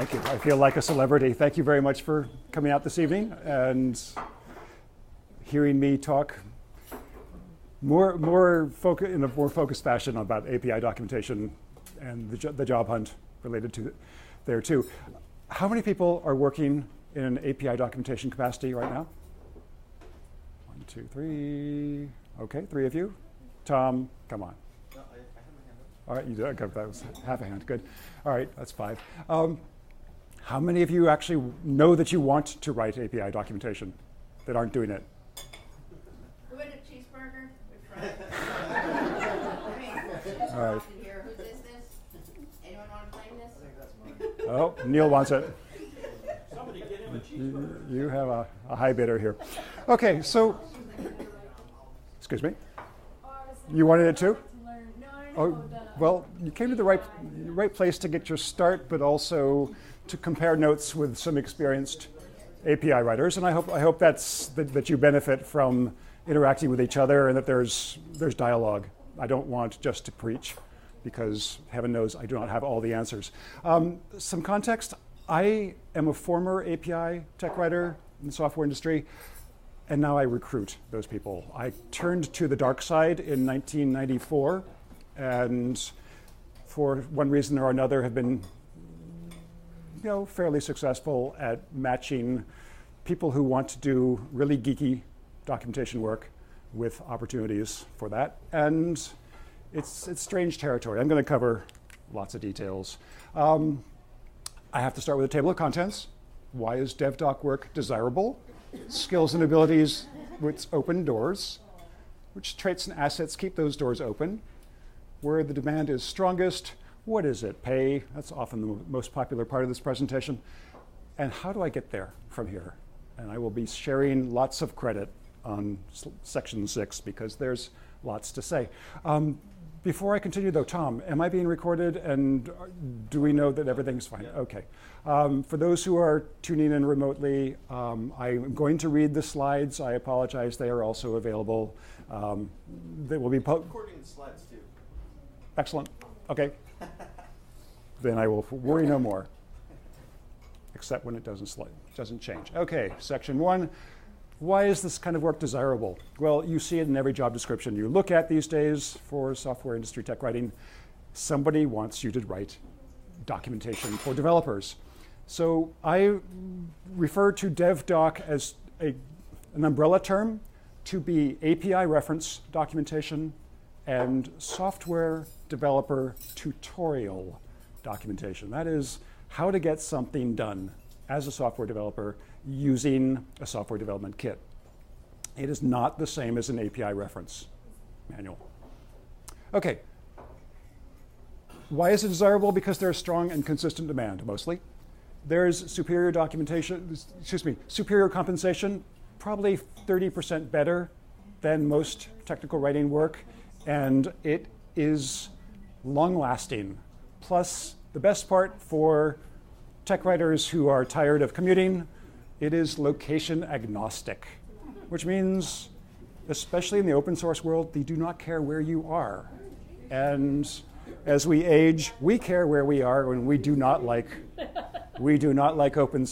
Thank you. I feel like a celebrity. Thank you very much for coming out this evening and hearing me talk in a more focused fashion about API documentation and the job hunt related to there too. How many people are working in an API documentation capacity right now? 1, 2, 3. Okay, 3 of you. Tom, come on. No, I have my hand up. All right, you do. Okay, that was half a hand. Good. All right, that's 5. How many of you actually know that you want to write API documentation that aren't doing it? Who had a cheeseburger? I mean, All right. here. Whose is this? Anyone want to claim this? I think that's mine. Oh, Neil wants it. Somebody get him a cheeseburger. You have a high bidder here. Okay, so, excuse me. You wanted it too? Oh, well, you came to the right place to get your start, but also to compare notes with some experienced API writers, and I hope that you benefit from interacting with each other and that there's dialogue. I don't want just to preach, because heaven knows I do not have all the answers. Some context: I am a former API tech writer in the software industry, and now I recruit those people. I turned to the dark side in 1994, and for one reason or another have been fairly successful at matching people who want to do really geeky documentation work with opportunities for that. And it's strange territory. I'm going to cover lots of details. I have to start with a table of contents. Why is DevDoc work desirable? Skills and abilities with open doors. Which traits and assets keep those doors open? Where the demand is strongest? What is it? Pay? That's often the most popular part of this presentation. And how do I get there from here? And I will be sharing lots of credit on section 6 because there's lots to say. Before I continue though, Tom, am I being recorded and do we know that everything's fine? Yeah. Okay. For those who are tuning in remotely, I'm going to read the slides. I apologize, they are also available. They will be Recording the slides too. Excellent. Okay. Then I will worry no more, except when it doesn't change. Okay, section 1. Why is this kind of work desirable? Well, you see it in every job description you look at these days for software industry tech writing. Somebody wants you to write documentation for developers. So I refer to DevDoc as an umbrella term to be API reference documentation and software developer tutorial documentation. That is how to get something done as a software developer using a software development kit. It is not the same as an API reference manual. Okay. Why is it desirable? Because there's strong and consistent demand, mostly. There's superior compensation, probably 30% better than most technical writing work, and it is long-lasting. Plus, the best part for tech writers who are tired of commuting, it is location agnostic, which means, especially in the open source world, they do not care where you are. And as we age, we care where we are when we do not like open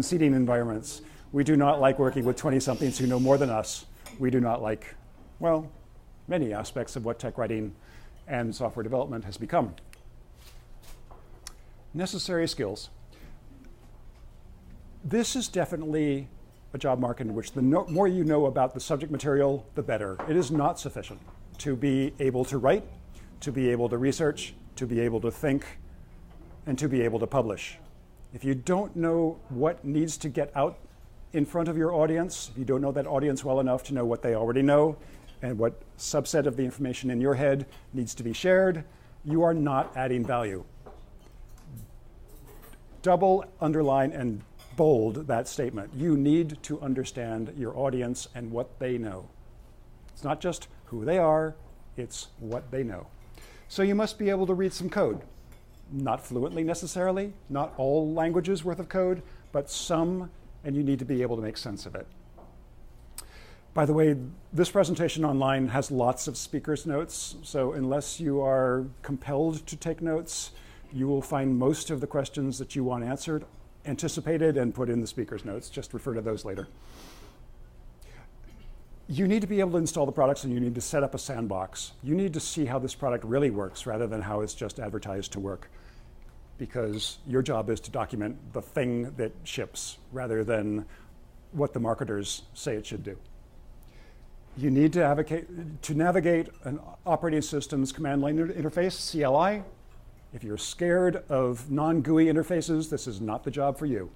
seating environments. We do not like working with 20-somethings who know more than us. We do not like, well, many aspects of what tech writing and software development has become. Necessary skills. This is definitely a job market in which the more you know about the subject material, the better. It is not sufficient to be able to write, to be able to research, to be able to think, and to be able to publish. If you don't know what needs to get out in front of your audience, if you don't know that audience well enough to know what they already know and what subset of the information in your head needs to be shared, you are not adding value. Double, underline, and bold that statement. You need to understand your audience and what they know. It's not just who they are, it's what they know. So you must be able to read some code. Not fluently necessarily, not all languages worth of code, but some, and you need to be able to make sense of it. By the way, this presentation online has lots of speaker's notes, so unless you are compelled to take notes, You will find most of the questions that you want answered, anticipated, and put in the speaker's notes. Just refer to those later. You need to be able to install the products, and you need to set up a sandbox. You need to see how this product really works rather than how it's just advertised to work, because your job is to document the thing that ships rather than what the marketers say it should do. You need to navigate an operating system's command line interface, CLI. If you're scared of non-GUI interfaces, this is not the job for you.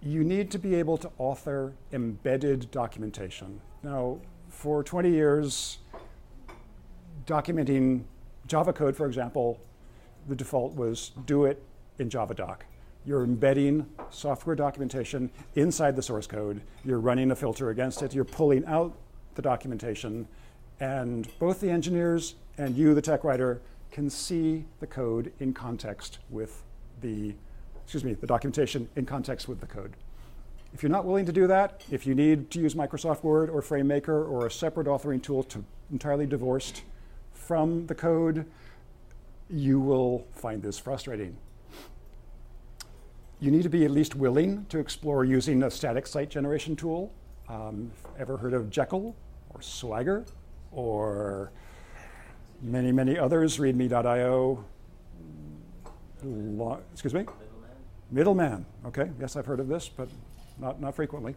You need to be able to author embedded documentation. Now, for 20 years, documenting Java code, for example, the default was do it in JavaDoc. You're embedding software documentation inside the source code. You're running a filter against it. You're pulling out the documentation. And both the engineers and you, the tech writer, can see the code in context with the documentation in context with the code. If you're not willing to do that, if you need to use Microsoft Word or FrameMaker or a separate authoring tool entirely divorced from the code, you will find this frustrating. You need to be at least willing to explore using a static site generation tool. Ever heard of Jekyll or Swagger or many, many others? README.io. Excuse me? Middleman. Okay, yes, I've heard of this, but not frequently.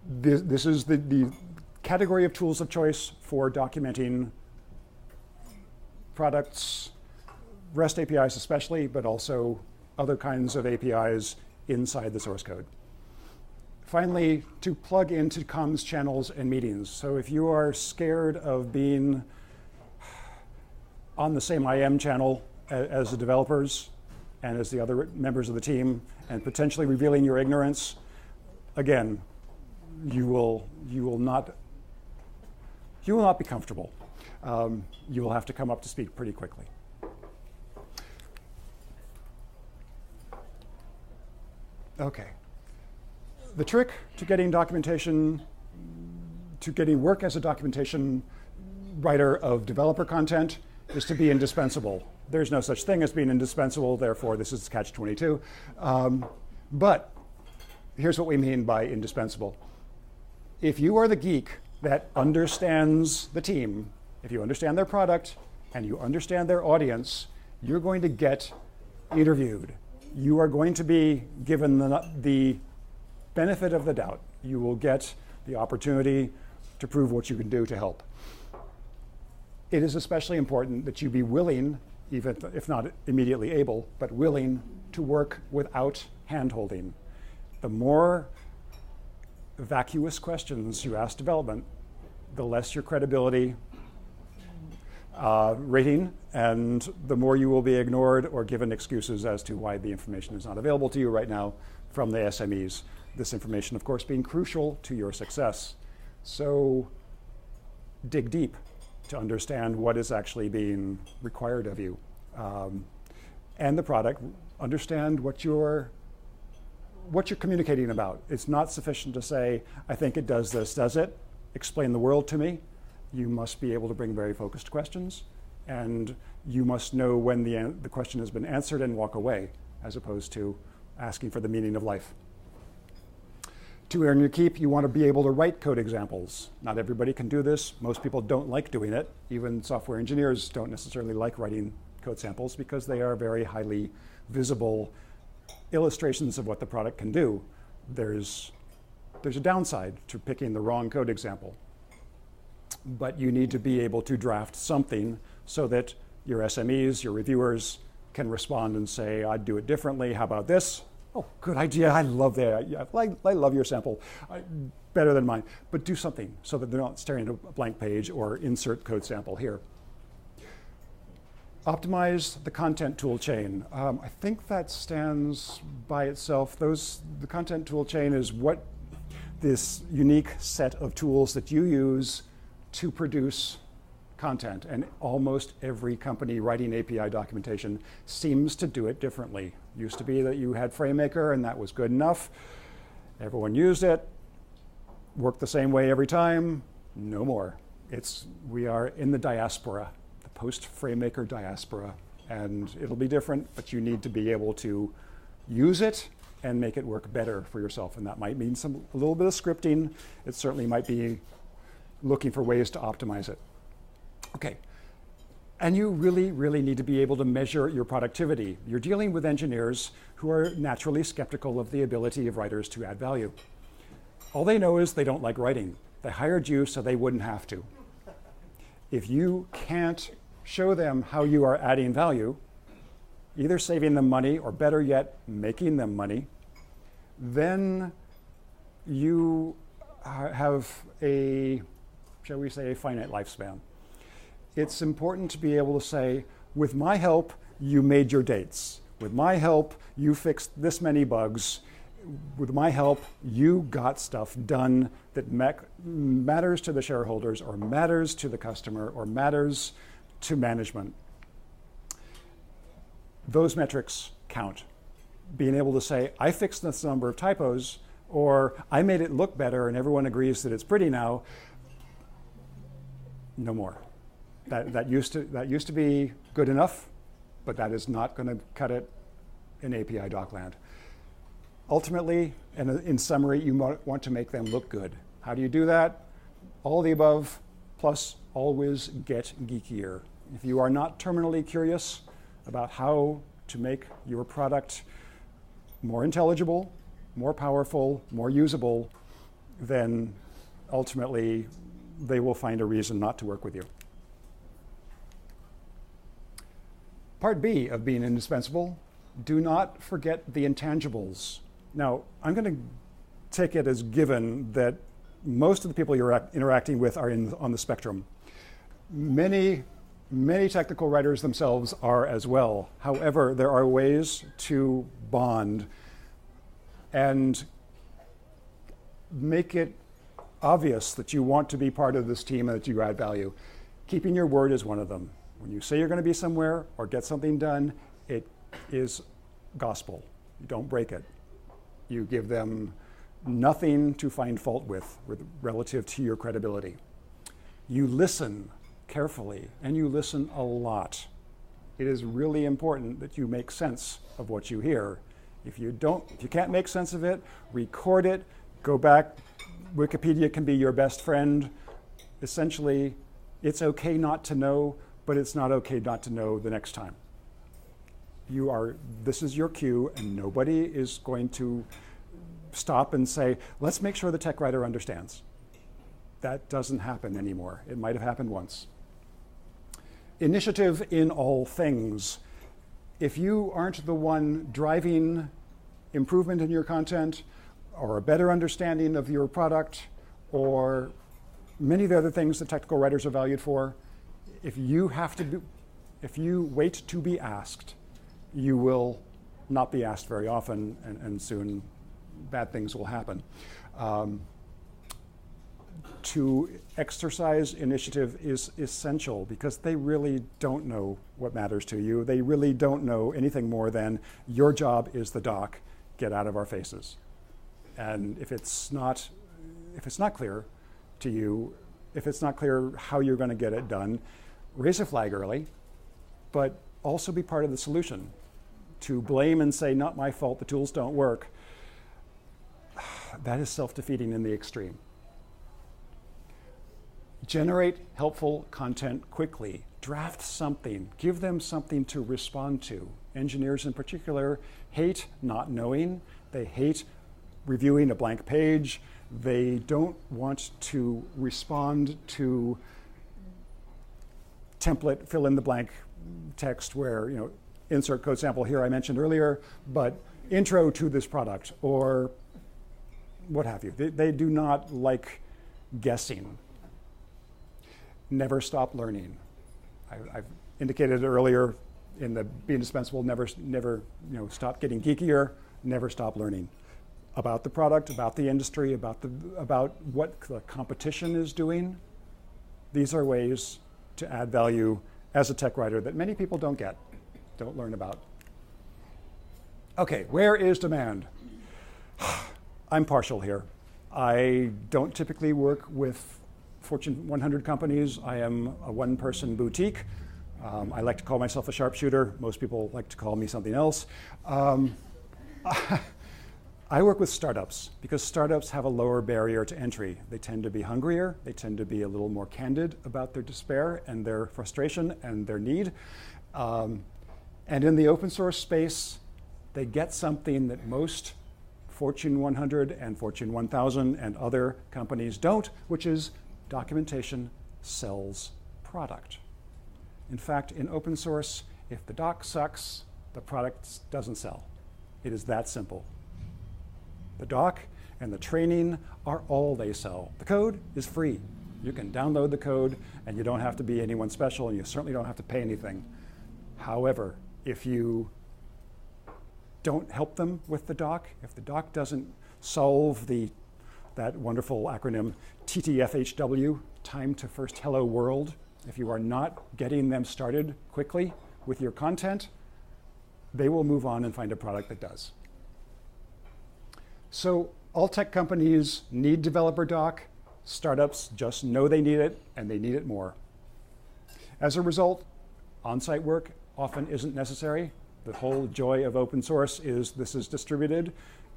This is the category of tools of choice for documenting products, REST APIs especially, but also other kinds of APIs inside the source code. Finally, to plug into comms channels and meetings. So if you are scared of being on the same IM channel as the developers and as the other members of the team and potentially revealing your ignorance, again, you will not be comfortable. You will have to come up to speed pretty quickly. Okay. The trick to getting documentation, to getting work as a documentation writer of developer content is to be indispensable. There's no such thing as being indispensable, therefore this is catch-22. But here's what we mean by indispensable. If you are the geek that understands the team, if you understand their product and you understand their audience, you're going to get interviewed. You are going to be given the benefit of the doubt. You will get the opportunity to prove what you can do to help. It is especially important that you be willing, even if not immediately able, but willing to work without hand-holding. The more vacuous questions you ask development, the less your credibility rating, and the more you will be ignored or given excuses as to why the information is not available to you right now from the SMEs. This information, of course, being crucial to your success. So dig deep to understand what is actually being required of you. And the product, understand what you're communicating about. It's not sufficient to say, I think it does this, does it? Explain the world to me. You must be able to bring very focused questions, and you must know when the question has been answered and walk away, as opposed to asking for the meaning of life. To earn your keep, you want to be able to write code examples. Not everybody can do this. Most people don't like doing it. Even software engineers don't necessarily like writing code samples because they are very highly visible illustrations of what the product can do. There's a downside to picking the wrong code example. But you need to be able to draft something so that your SMEs, your reviewers, can respond and say, I'd do it differently. How about this? Oh, good idea. I love that. I love your sample. Better than mine. But do something so that they're not staring at a blank page or insert code sample here. Optimize the content tool chain. I think that stands by itself. The content tool chain is what this unique set of tools that you use to produce content. And almost every company writing API documentation seems to do it differently. Used to be that you had FrameMaker and that was good enough. Everyone used it. Worked the same way every time. No more. We are in the diaspora, the post-FrameMaker diaspora. And it'll be different, but you need to be able to use it and make it work better for yourself. And that might mean a little bit of scripting. It certainly might be looking for ways to optimize it. Okay. And you really, really need to be able to measure your productivity. You're dealing with engineers who are naturally skeptical of the ability of writers to add value. All they know is they don't like writing. They hired you so they wouldn't have to. If you can't show them how you are adding value, either saving them money or better yet, making them money, then you have a, shall we say, a finite lifespan. It's important to be able to say, with my help, you made your dates. With my help, you fixed this many bugs. With my help, you got stuff done that matters to the shareholders or matters to the customer or matters to management. Those metrics count. Being able to say, I fixed this number of typos, or I made it look better and everyone agrees that it's pretty now, no more. That used to be good enough, but that is not going to cut it in API Docland. Ultimately, and in summary, you want to make them look good. How do you do that? All of the above, plus always get geekier. If you are not terminally curious about how to make your product more intelligible, more powerful, more usable, then ultimately they will find a reason not to work with you. Part B of being indispensable, do not forget the intangibles. Now, I'm going to take it as given that most of the people you're interacting with are on the spectrum. Many technical writers themselves are as well. However, there are ways to bond and make it obvious that you want to be part of this team and that you add value. Keeping your word is one of them. When you say you're going to be somewhere or get something done, it is gospel. You don't break it. You give them nothing to find fault with relative to your credibility. You listen carefully, and you listen a lot. It is really important that you make sense of what you hear. If you can't make sense of it, record it, go back. Wikipedia can be your best friend. Essentially, it's okay not to know, but it's not okay not to know the next time. This is your cue, and nobody is going to stop and say, let's make sure the tech writer understands. That doesn't happen anymore. It might have happened once. Initiative in all things. If you aren't the one driving improvement in your content or a better understanding of your product or many of the other things that technical writers are valued for, if you wait to be asked, you will not be asked very often, and soon bad things will happen. To exercise initiative is essential because they really don't know what matters to you. They really don't know anything more than your job is the doc, get out of our faces. And if it's not clear to you, if it's not clear how you're going to get it done, raise a flag early, but also be part of the solution. To blame and say, not my fault, the tools don't work, that is self-defeating in the extreme. Generate helpful content quickly. Draft something. Give them something to respond to. Engineers in particular hate not knowing. They hate reviewing a blank page. They don't want to respond to template, fill in the blank text where, insert code sample here I mentioned earlier, but intro to this product or what have you. They do not like guessing. Never stop learning. I've indicated earlier in the Be Indispensable, never stop getting geekier, never stop learning about the product, about the industry, about what the competition is doing. These are ways to add value as a tech writer that many people don't learn about. Okay, where is demand? I'm partial here. I don't typically work with Fortune 100 companies. I am a one-person boutique. I like to call myself a sharpshooter. Most people like to call me something else. I work with startups because startups have a lower barrier to entry. They tend to be hungrier. They tend to be a little more candid about their despair and their frustration and their need. And in the open source space, they get something that most Fortune 100 and Fortune 1000 and other companies don't, which is documentation sells product. In fact, in open source, if the doc sucks, the product doesn't sell. It is that simple. The doc and the training are all they sell. The code is free. You can download the code, and you don't have to be anyone special, and you certainly don't have to pay anything. However, if you don't help them with the doc, if the doc doesn't solve that wonderful acronym TTFHW, time to first hello world, if you are not getting them started quickly with your content, they will move on and find a product that does. So all tech companies need developer doc. Startups just know they need it, and they need it more. As a result, on-site work often isn't necessary. The whole joy of open source is this is distributed,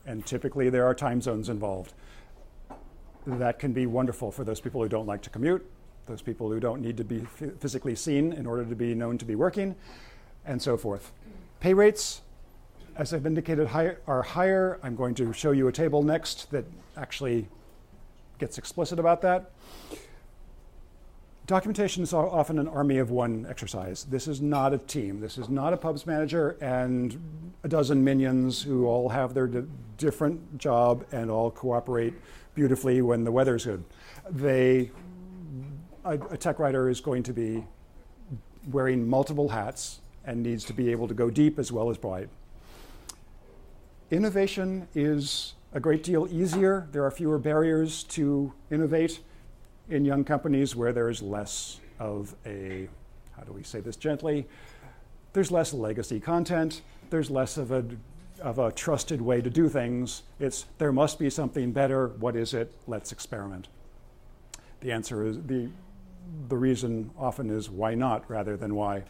and typically there are time zones involved. That can be wonderful for those people who don't like to commute, those people who don't need to be physically seen in order to be known to be working, and so forth. Pay rates, as I've indicated, are higher. I'm going to show you a table next that actually gets explicit about that. Documentation is often an army of one exercise. This is not a team. This is not a pubs manager and a dozen minions who all have their different job and all cooperate beautifully when the weather's good. A tech writer is going to be wearing multiple hats and needs to be able to go deep as well as wide. Innovation is a great deal easier. There are fewer barriers to innovate in young companies where there is less of a, how do we say this gently? There's less legacy content. There's less of a trusted way to do things. It's, there must be something better. What is it? Let's experiment. The answer is, the reason often is why not rather than why.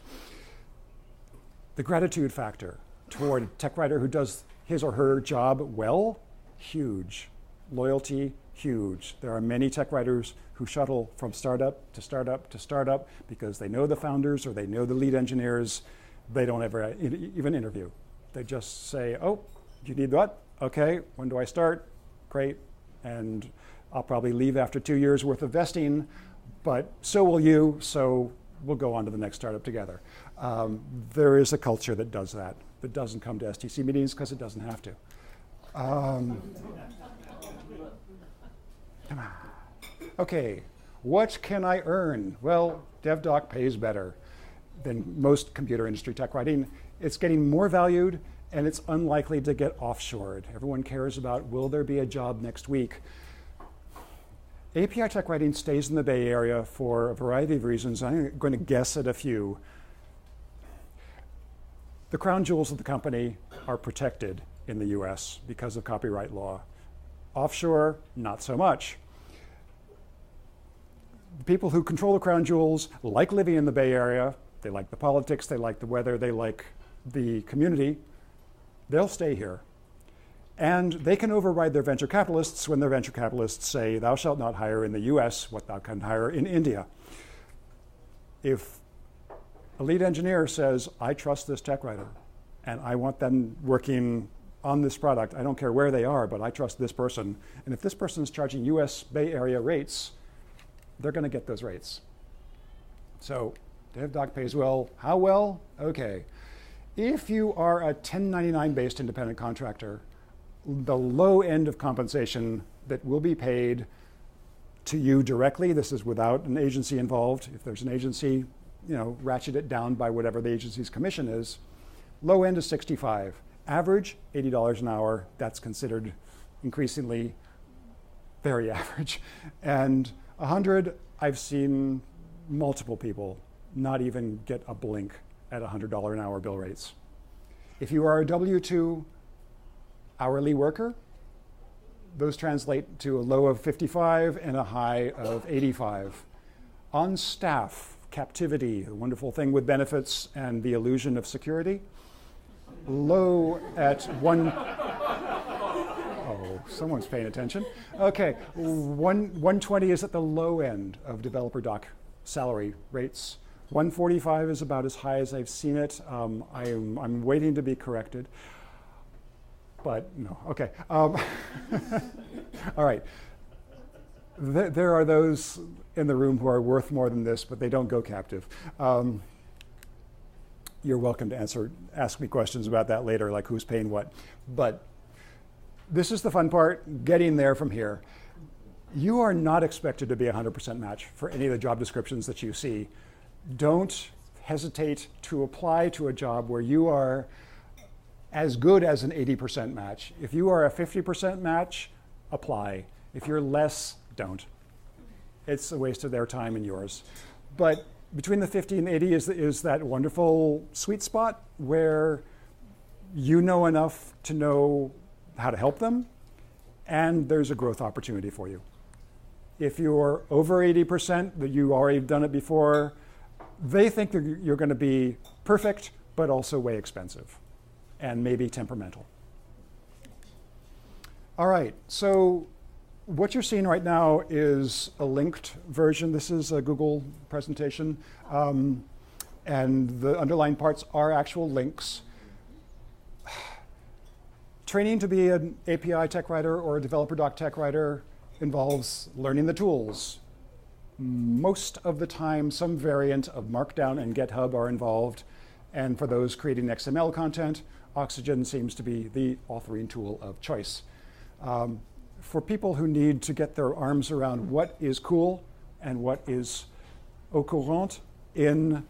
The gratitude factor toward a tech writer who does his or her job well, huge. Loyalty, huge. There are many tech writers who shuttle from startup to startup to startup because they know the founders or they know the lead engineers. They don't ever even interview. They just say, oh, you need what? Okay, when do I start? Great. And I'll probably leave after 2 years worth of vesting, but so will you, so we'll go on to the next startup together. There is a culture that does that doesn't come to STC meetings because it doesn't have to. Come on. Okay, what can I earn? Well, DevDoc pays better than most computer industry tech writing. It's getting more valued, and it's unlikely to get offshored. Everyone cares about, will there be a job next week? API tech writing stays in the Bay Area for a variety of reasons. I'm going to guess at a few. The crown jewels of the company are protected in the US because of copyright law. Offshore, not so much. The people who control the crown jewels like living in the Bay Area. They like the politics, they like the weather, they like the community. They'll stay here. And they can override their venture capitalists when their venture capitalists say, thou shalt not hire in the US what thou can hire in India. If a lead engineer says, I trust this tech writer, and I want them working on this product. I don't care where they are, but I trust this person. And if this person is charging US Bay Area rates, they're going to get those rates. So DevDoc pays well. How well? Okay. If you are a 1099-based independent contractor, the low end of compensation that will be paid to you directly, this is without an agency involved. If there's an agency, ratchet it down by whatever the agency's commission is. Low end is 65. Average, $80 an hour. That's considered increasingly very average. And 100, I've seen multiple people not even get a blink at $100 an hour bill rates. If you are a W-2 hourly worker, those translate to a low of 55 and a high of 85. On staff, captivity, the wonderful thing with benefits and the illusion of security. Low at one. Oh, someone's paying attention. Okay, 120 is at the low end of developer doc salary rates. 145 is about as high as I've seen it. I'm waiting to be corrected. But no, okay. All right. There are those in the room who are worth more than this, but they don't go captive. You're welcome to ask me questions about that later, like who's paying what. But this is the fun part, getting there from here. You are not expected to be a 100% match for any of the job descriptions that you see. Don't hesitate to apply to a job where you are as good as an 80% match. If you are a 50% match, apply. If you're less, don't. It's a waste of their time and yours. But between the 50 and 80 is that wonderful sweet spot where you know enough to know how to help them, and there's a growth opportunity for you. If you're over 80%, that you already done it before, they think that you're going to be perfect, but also way expensive, and maybe temperamental. All right, so what you're seeing right now is a linked version. This is a Google presentation, and the underlying parts are actual links. Training to be an API tech writer or a developer doc tech writer involves learning the tools. Most of the time, some variant of Markdown and GitHub are involved. And for those creating XML content, Oxygen seems to be the authoring tool of choice. For people who need to get their arms around what is cool and what is au courant in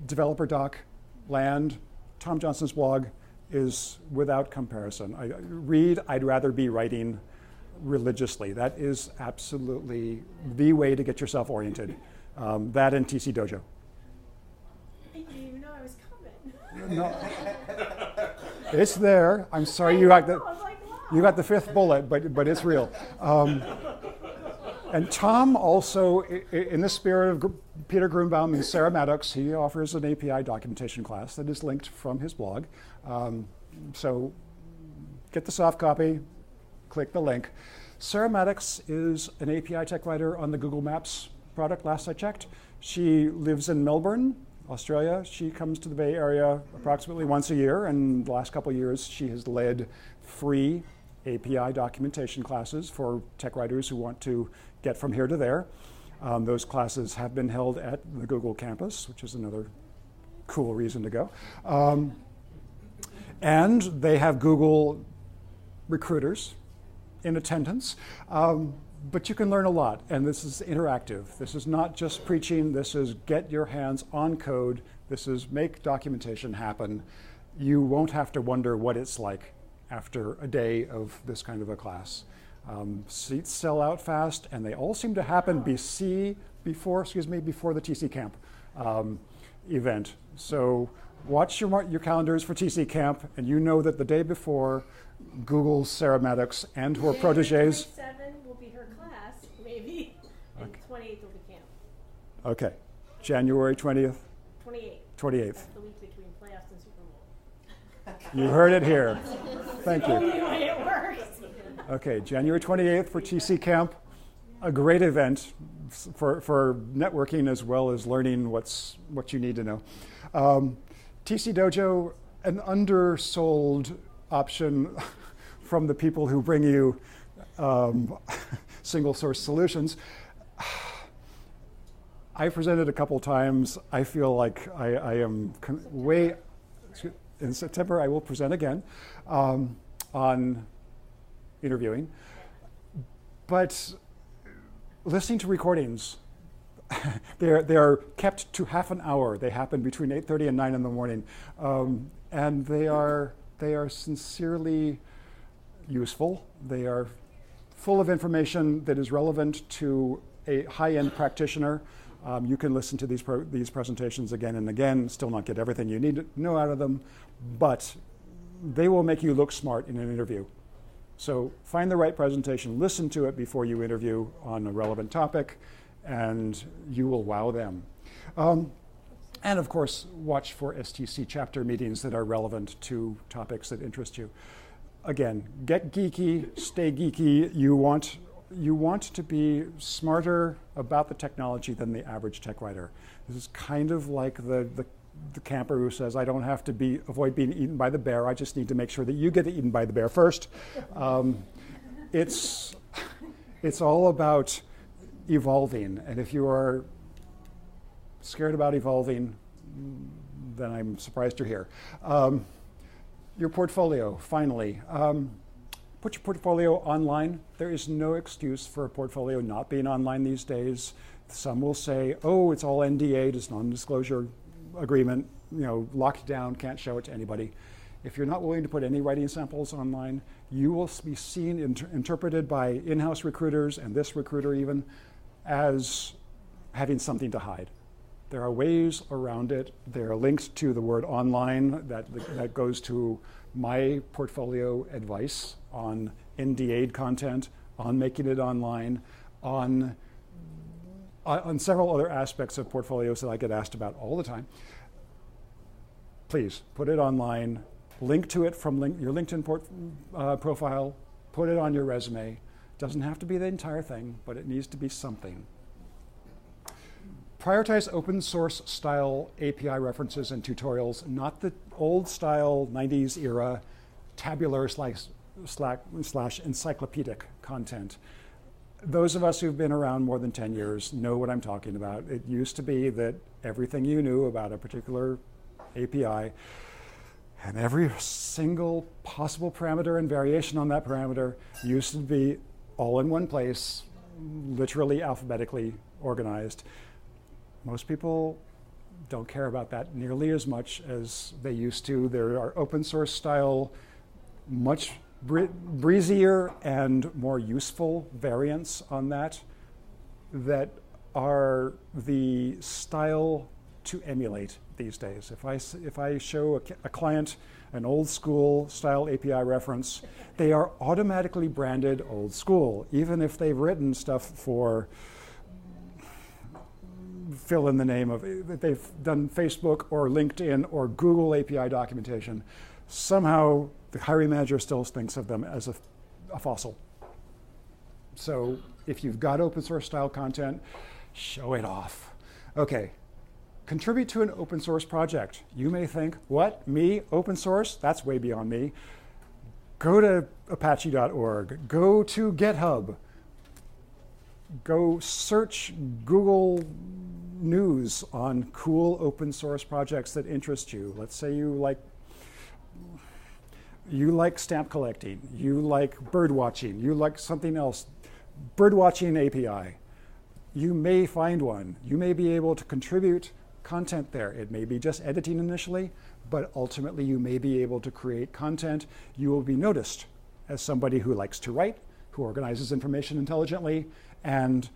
developer doc land, Tom Johnson's blog is without comparison. I'd rather be writing religiously. That is absolutely the way to get yourself oriented. That and TC Dojo. I didn't even know I was coming. No, it's there. I'm sorry you got the fifth bullet, but it's real. And Tom also, in the spirit of Peter Grunbaum and Sarah Maddox, he offers an API documentation class that is linked from his blog. So get the soft copy, click the link. Sarah Maddox is an API tech writer on the Google Maps product, last I checked. She lives in Melbourne, Australia. She comes to the Bay Area approximately once a year, and the last couple of years she has led free API documentation classes for tech writers who want to get from here to there. Those classes have been held at the Google campus, which is another cool reason to go. And they have Google recruiters in attendance. But you can learn a lot, and this is interactive. This is not just preaching. This is get your hands on code. This is make documentation happen. You won't have to wonder what it's like after a day of this kind of a class. Seats sell out fast, and they all seem to happen before the TC Camp event. So watch your calendars for TC Camp, and you know that the day before, Google's Sarah Maddox and her proteges. 27 will be her class, maybe, and 28th will be camp. Okay, January 20th? 28th. 28th. That's the week between playoffs and Super Bowl. You heard it here. Thank you. Only way it works. Okay, January 28th for TC Camp, a great event for networking as well as learning what you need to know. TC Dojo, an undersold option from the people who bring you single source solutions. I presented a couple times. I feel like I am in September I will present again on interviewing. But listening to recordings, they're kept to half an hour. They happen between 8:30 and 9 in the morning. And they are sincerely useful. They are full of information that is relevant to a high-end practitioner. You can listen to these presentations again and again, still not get everything you need to know out of them, but they will make you look smart in an interview. So find the right presentation, listen to it before you interview on a relevant topic, and you will wow them. And of course, watch for STC chapter meetings that are relevant to topics that interest you. Again, get geeky, stay geeky. You want to be smarter about the technology than the average tech writer. This is kind of like the camper who says, I don't have to avoid being eaten by the bear. I just need to make sure that you get eaten by the bear first. It's all about evolving. And if you are scared about evolving, then I'm surprised you're here. Your portfolio, finally. Put your portfolio online. There is no excuse for a portfolio not being online these days. Some will say, oh, it's all NDA, it's non-disclosure agreement, locked down, can't show it to anybody. If you're not willing to put any writing samples online, you will be seen, interpreted by in-house recruiters, and this recruiter even, as having something to hide. There are ways around it. They're linked to the word online that goes to my portfolio advice on NDA'd content, on making it online, on several other aspects of portfolios that I get asked about all the time. Please put it online, link to it from your LinkedIn profile, put it on your resume. Doesn't have to be the entire thing, but it needs to be something. Prioritize open source style API references and tutorials, not the old style 90s era tabular slash encyclopedic content. Those of us who've been around more than 10 years know what I'm talking about. It used to be that everything you knew about a particular API and every single possible parameter and variation on that parameter used to be all in one place, literally alphabetically organized. Most people don't care about that nearly as much as they used to. There are open source style, much breezier and more useful variants on that are the style to emulate these days. If I show a client an old school style API reference, they are automatically branded old school, even if they've written stuff for fill in the name of, they've done Facebook or LinkedIn or Google API documentation. Somehow the hiring manager still thinks of them as a fossil. So if you've got open source style content, show it off. Okay, contribute to an open source project. You may think, what, me, open source? That's way beyond me. Go to apache.org, go to GitHub, go search Google News on cool open source projects that interest you. Let's say you like stamp collecting, you like bird watching, you like something else, bird watching API. You may find one. You may be able to contribute content there. It may be just editing initially, but ultimately you may be able to create content. You will be noticed as somebody who likes to write, who organizes information intelligently, and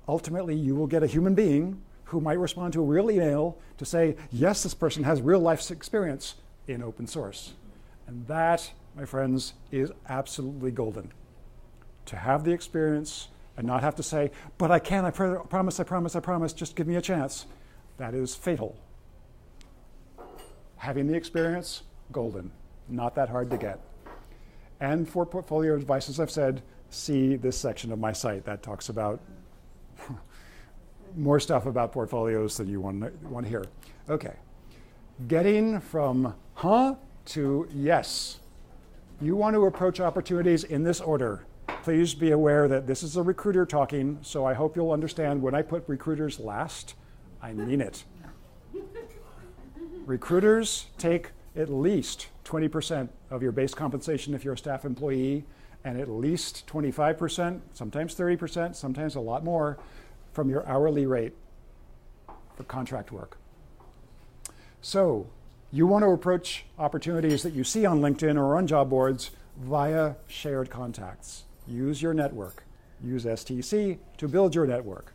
ultimately you will get a human being who might respond to a real email to say, yes, this person has real life experience in open source. And that, my friends, is absolutely golden. To have the experience and not have to say, but I can, I promise, just give me a chance. That is fatal. Having the experience, golden. Not that hard to get. And for portfolio advice, as I've said, see this section of my site that talks about more stuff about portfolios than you want to hear. Okay, getting from huh to yes. You want to approach opportunities in this order. Please be aware that this is a recruiter talking, so I hope you'll understand when I put recruiters last, I mean it. Recruiters take at least 20% of your base compensation if you're a staff employee, and at least 25%, sometimes 30%, sometimes a lot more, from your hourly rate for contract work. So you want to approach opportunities that you see on LinkedIn or on job boards via shared contacts. Use your network. Use STC to build your network.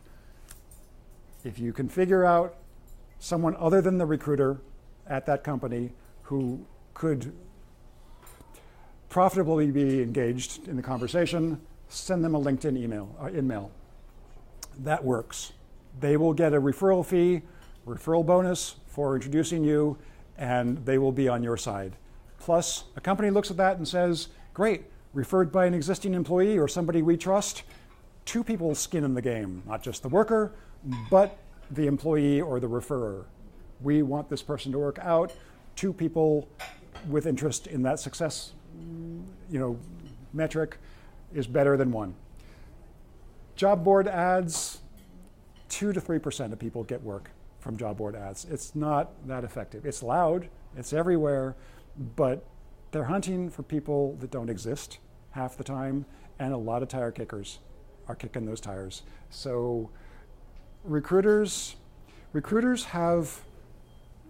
If you can figure out someone other than the recruiter at that company who could profitably be engaged in the conversation, send them a LinkedIn email, in-mail. That works. They will get a referral fee referral bonus for introducing you, and they will be on your side. Plus, a company looks at that and says, great, referred by an existing employee or somebody we trust, 2 people's skin in the game, not just the worker, but the employee or the referrer. We want this person to work out. 2 people with interest in that success, metric is better than 1. Job board ads, 2 to 3% of people get work from job board ads. It's not that effective. It's loud, it's everywhere, but they're hunting for people that don't exist half the time, and a lot of tire kickers are kicking those tires. So recruiters have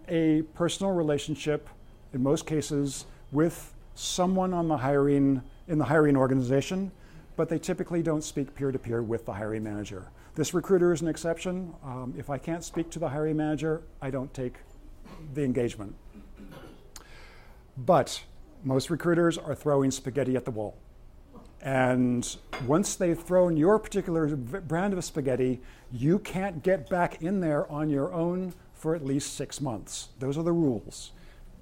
a personal relationship, in most cases, with someone in the hiring organization, but they typically don't speak peer-to-peer with the hiring manager. This recruiter is an exception. If I can't speak to the hiring manager, I don't take the engagement. But most recruiters are throwing spaghetti at the wall. And once they've thrown your particular brand of spaghetti, you can't get back in there on your own for at least 6 months. Those are the rules.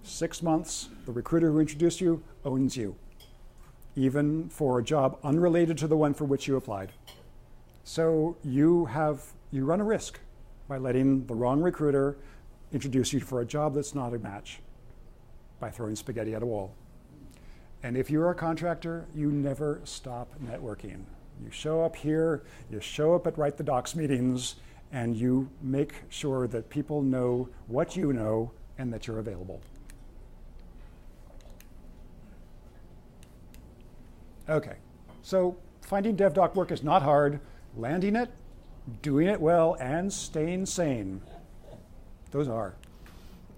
6 months, the recruiter who introduced you owns you, even for a job unrelated to the one for which you applied. So you run a risk by letting the wrong recruiter introduce you for a job that's not a match by throwing spaghetti at a wall. And if you're a contractor, you never stop networking. You show up here, you show up at Write the Docs meetings, and you make sure that people know what you know and that you're available. Okay, so finding DevDoc work is not hard. Landing it, doing it well, and staying sane. Those are.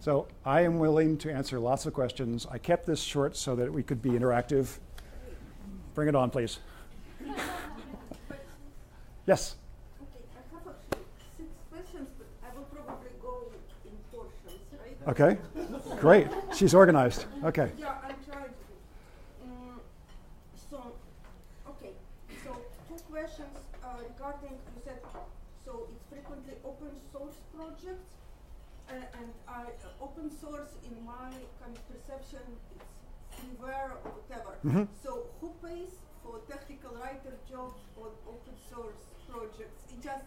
So I am willing to answer lots of questions. I kept this short so that we could be interactive. Bring it on, please. Yes? Okay, I have actually 6 questions, but I will probably go in portions, right? Okay, great. She's organized. Okay. Yeah, I'm trying to. So 2 questions regarding, you said, so it's frequently open source projects, and open source in my kind of perception, it's freeware or whatever. Mm-hmm. So who pays for technical writer jobs on open source projects? It just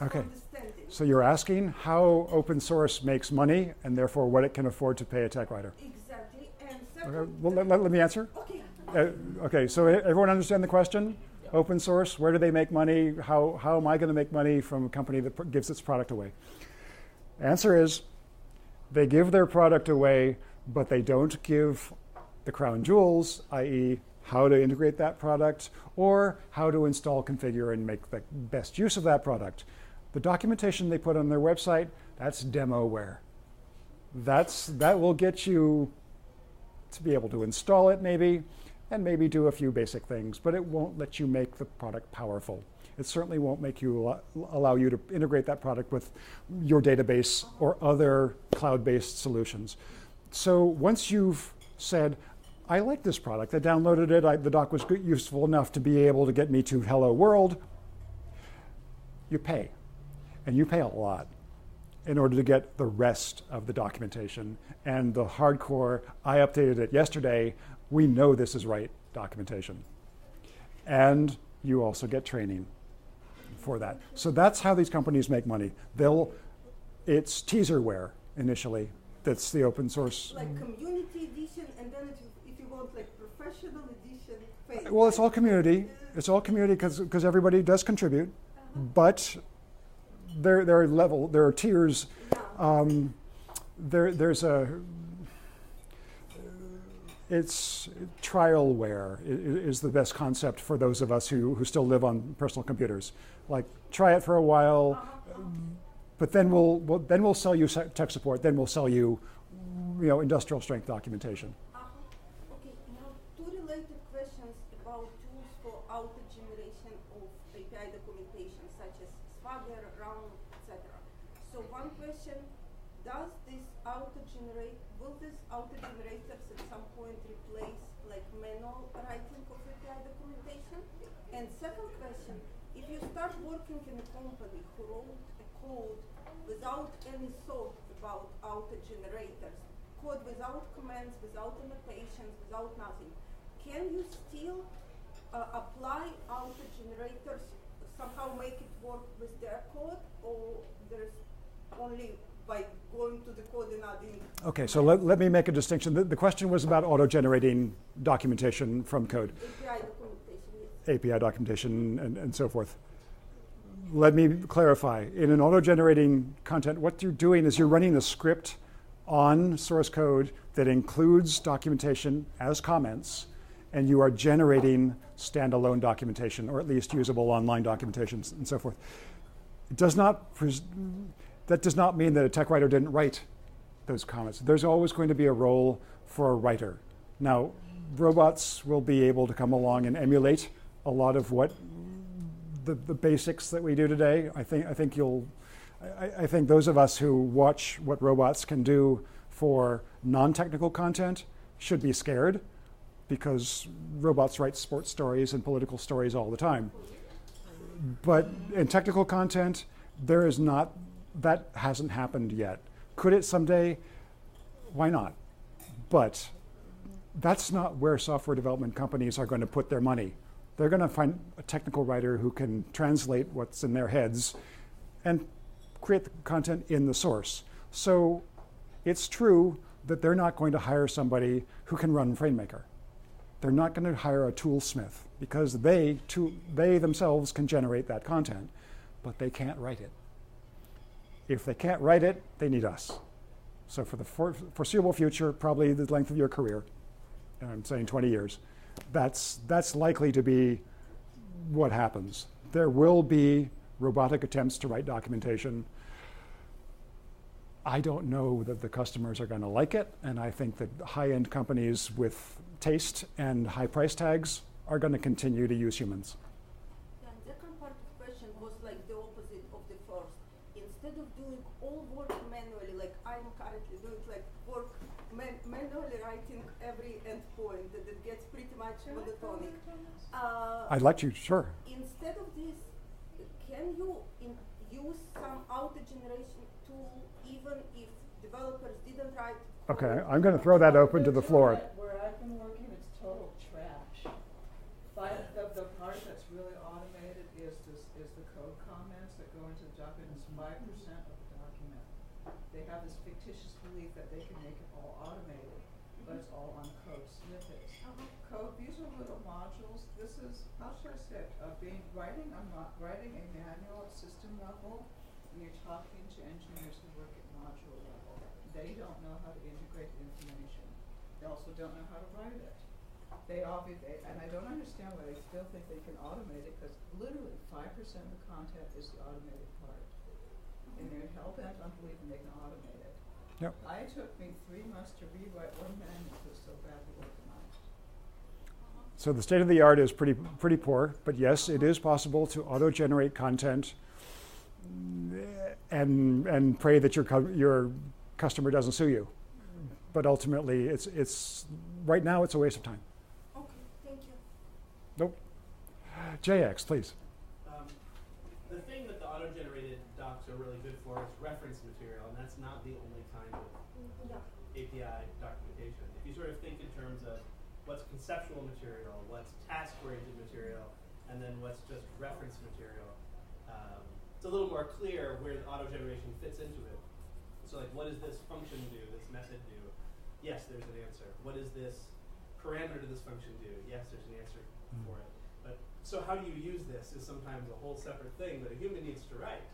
Okay. understanding. So you're asking how open source makes money and therefore what it can afford to pay a tech writer. Exactly. And second, Okay, well, let me answer. okay. Okay, so everyone understand the question? Open source, where do they make money? How am I going to make money from a company that gives its product away? Answer is, they give their product away, but they don't give the crown jewels, i.e. how to integrate that product or how to install, configure, and make the best use of that product. The documentation they put on their website, that's demoware. That will get you to be able to install it maybe, and maybe do a few basic things, but it won't let you make the product powerful. It certainly won't make you allow you to integrate that product with your database or other cloud-based solutions. So once you've said, I like this product, I downloaded it, the doc was useful enough to be able to get me to Hello World, you pay. And you pay a lot in order to get the rest of the documentation and the hardcore, I updated it yesterday, we know this is right documentation. And you also get training for that. So that's how these companies make money. It's teaserware initially. That's the open source. Like community edition, and then if you want like professional edition, pay. Well, it's all community. It's all community because everybody does contribute, but there are tiers. It's trialware is the best concept for those of us who still live on personal computers. Like, try it for a while, but then we'll sell you tech support. Then we'll sell you, industrial strength documentation. Okay, now 2 related questions about tools for auto generation of API documentation, such as Swagger, Round, etc. So one question: will these auto generators at some point replace like manual writing of API documentation? And second question: if you start working in a company who wrote a code without any thought about outage generators, code without commands, without annotations, without nothing, can you still apply outage generators, somehow make it work with their code, or there's only by going to the code and adding? Okay, so let me make a distinction. The question was about auto-generating documentation from code. API documentation, yes. API documentation and so forth. Let me clarify. In an auto-generating content, what you're doing is you're running a script on source code that includes documentation as comments, and you are generating standalone documentation, or at least usable online documentation and so forth. It does not that does not mean that a tech writer didn't write those comments. There's always going to be a role for a writer. Now, robots will be able to come along and emulate a lot of what the basics that we do today. I think those of us who watch what robots can do for non-technical content should be scared, because robots write sports stories and political stories all the time. But in technical content, that hasn't happened yet. Could it someday? Why not? But that's not where software development companies are going to put their money. They're going to find a technical writer who can translate what's in their heads and create the content in the source. So it's true that they're not going to hire somebody who can run FrameMaker. They're not going to hire a toolsmith, because they themselves can generate that content, but they can't write it. If they can't write it, they need us. So for the foreseeable future, probably the length of your career, and I'm saying 20 years, that's likely to be what happens. There will be robotic attempts to write documentation. I don't know that the customers are going to like it, and I think that high-end companies with taste and high price tags are going to continue to use humans. Yeah, and second part of the question was like the opposite of the first. Instead of doing all work manually, like I'm currently doing, like work manually writing every endpoint, that it gets pretty much monotonic. I'd like to, sure. Instead of this, can you use some auto generation tool even if developers didn't write? Okay, I'm going to throw that open to the floor. Where I've been working, it's total trash. But the part that's really automated is the code comments that go into the document. It's 5% of the document. They have this fictitious belief that they can make it all automated, but it's all on code snippets. Code, these are little modules. This is, how should I say it, writing a manual at system level, and you're talking to engineers who work at module level. They don't know how to integrate the information. They also don't know how to write it. And I don't understand why they still think they can automate it, because literally 5% of the content is the automated part. And they're hell-bent on believing they can automate it. Yep. It took me 3 months to rewrite one manual that was so badly organized. So the state of the art is pretty poor, but yes, it is possible to auto-generate content and pray that your customer doesn't sue you. But ultimately, it's right now it's a waste of time. Okay, thank you. Nope. JX, please. The thing that the auto-generated docs are really good for is reference material, and that's not the only kind of API documentation. If you sort of think in terms of what's conceptual material, what's task-oriented material, and then what's just reference material, it's a little more clear where the auto-generation fits into it. So like, what does this function do, this method do? Yes, there's an answer. What does this parameter to this function do? Yes, there's an answer for it. But so how do you use this is sometimes a whole separate thing that a human needs to write.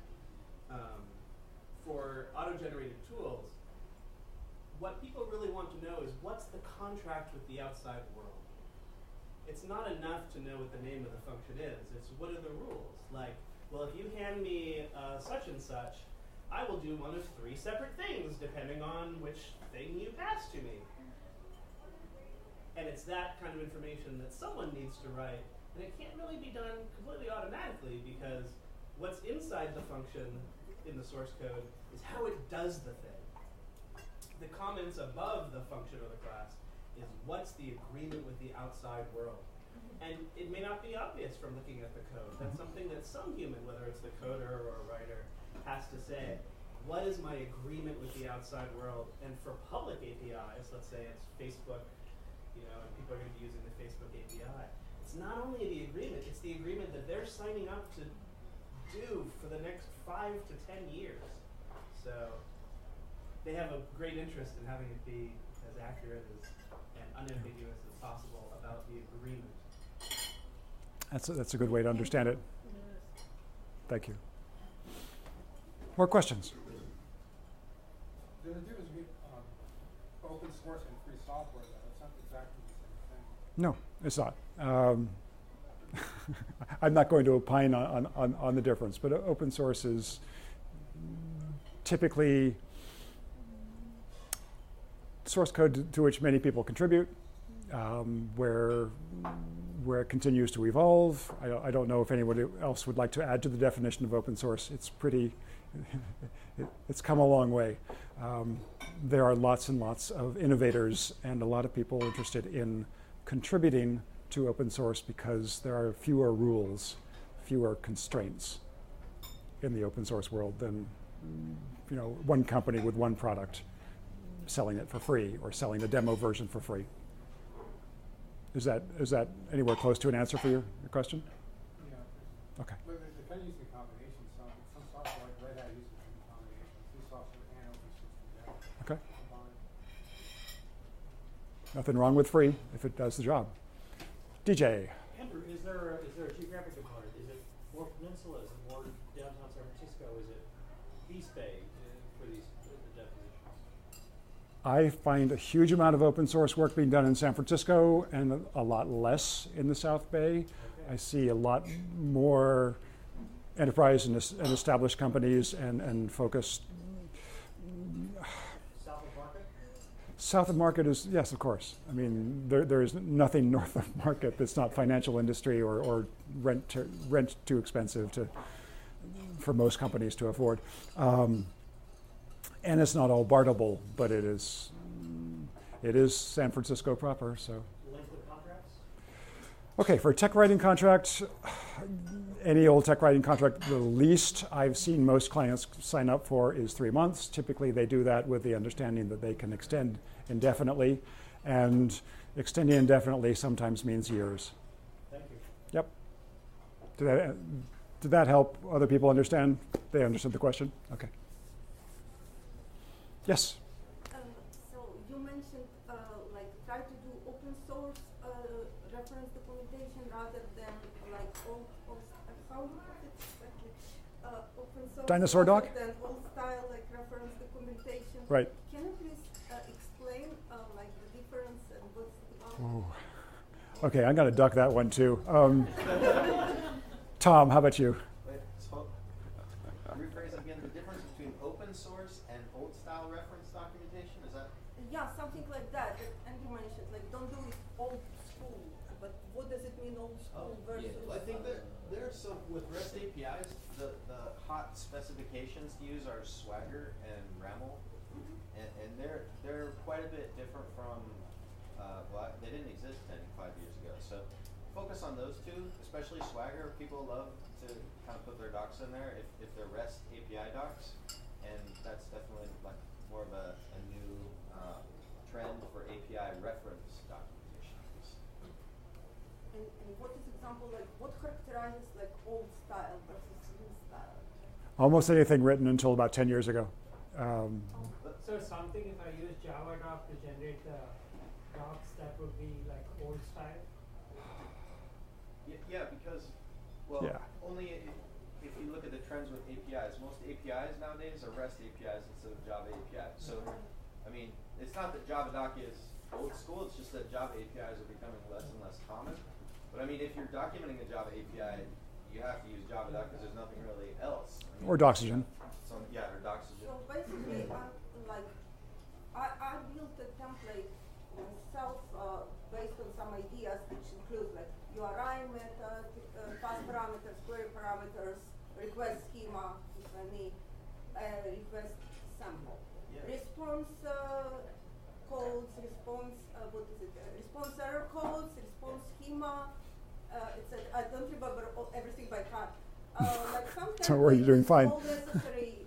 For auto-generated tools, what people really want to know is what's the contract with the outside world. It's not enough to know what the name of the function is. It's what are the rules? Like, well, if you hand me such and such, I will do one of 3 separate things depending on which thing you pass to me. And it's that kind of information that someone needs to write, and it can't really be done completely automatically, because what's inside the function in the source code is how it does the thing. The comments above the function or the class is what's the agreement with the outside world. And it may not be obvious from looking at the code. That's something that some human, whether it's the coder or a writer, has to say, what is my agreement with the outside world? And for public APIs, let's say it's Facebook, and people are going to be using the Facebook API. It's not only the agreement, it's the agreement that they're signing up to do for the next 5 to 10 years. So they have a great interest in having it be as accurate and unambiguous as possible about the agreement. That's a good way to understand it. Thank you. More questions? There's a difference between open source and free software, though. It's not exactly the same thing. No, it's not. I'm not going to opine on the difference, but open source is typically source code to which many people contribute, where it continues to evolve. I don't know if anyone else would like to add to the definition of open source. It's pretty, it's come a long way. There are lots and lots of innovators and a lot of people interested in contributing to open source because there are fewer rules, fewer constraints in the open source world than one company with one product selling it for free or selling a demo version for free. Is that anywhere close to an answer for your question? Yeah. Okay. But they're kind of using combinations. Some software like Red Hat uses combinations. Free software and open source together. Okay. Combined. Nothing wrong with free if it does the job. DJ. Andrew, is there a geographic component? Is it more peninsula? Is it more downtown San Francisco? Is it East Bay for these definitions? I find a huge amount of open source work being done in San Francisco and a lot less in the South Bay. Okay. I see a lot more enterprise and established companies and focused. South of Market? South of Market is, yes, of course. I mean, there is nothing north of Market that's not financial industry or rent too expensive for most companies to afford. And it's not all Bartable, but it is San Francisco proper. So, Length of contracts? okay, for a tech writing contract, any old tech writing contract, the least I've seen most clients sign up for is 3 months. Typically, they do that with the understanding that they can extend indefinitely, and extending indefinitely sometimes means years. Thank you. Yep. Did that help other people understand? They understood the question? Okay. Yes? So you mentioned try to do open source reference documentation rather than old how do you put it exactly? Open source Dinosaur rather doc? than old style reference documentation. Right. Can you please explain the difference and what's about? Ooh. Okay, I'm going to duck that one too. Tom, how about you? Wait, so rephrase again the difference between open source and old style reference documentation. Is that? Yeah, something like that. And you mentioned don't do it old school, but what does it mean old school versus? Yeah. Well, I think that there's some with REST APIs. The hot specifications to use are Swagger and RAML, and they're quite a bit different from. They didn't exist 5 years ago. So focus on those two, especially Swagger. People love to kind of put their docs in there if they're REST API docs, and that's definitely more of a new trend for API reference documentation. And what is example what characterizes old style versus new style? Almost anything written until about 10 years ago. So something if I use Java doc to generate the docs, that would be old style? Yeah, because, only if you look at the trends with APIs, most APIs nowadays are REST APIs instead of Java APIs. So, I mean, it's not that Java doc is old school, it's just that Java APIs are becoming less and less common. But I mean, if you're documenting a Java API, you have to use Java doc because there's nothing really else. I mean, Or Doxygen. or Doxygen. So basically, I built a template myself based on some ideas which include URI method, pass parameters, query parameters, request schema, if I need, request sample. Yeah. Response codes, response error codes, response schema. I don't remember everything by heart. Sometimes Don't worry, you're doing fine. all necessary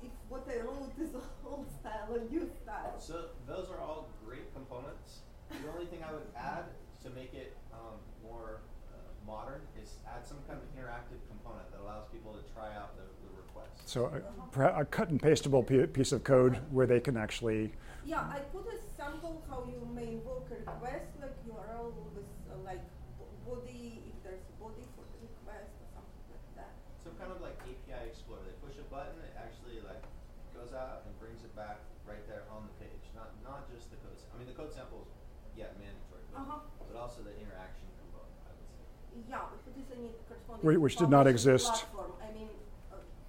if what I wrote is old style or new style. So those are all great components. The only thing I would add to make it more modern is add some kind of interactive component that allows people to try out the request. So a cut and pastable piece of code where they can actually. Yeah, I put a sample how you may invoke a request, like URL with like body, if there's a body for the request or something like that. So kind of like API Explorer. They push a button, it actually like goes out and brings it back right there on the page. Not just the code. I mean, the code sample is mandatory, but also the interaction component, I would say. Yeah, but this I need corresponding Which did not publishing exist. platform. I mean,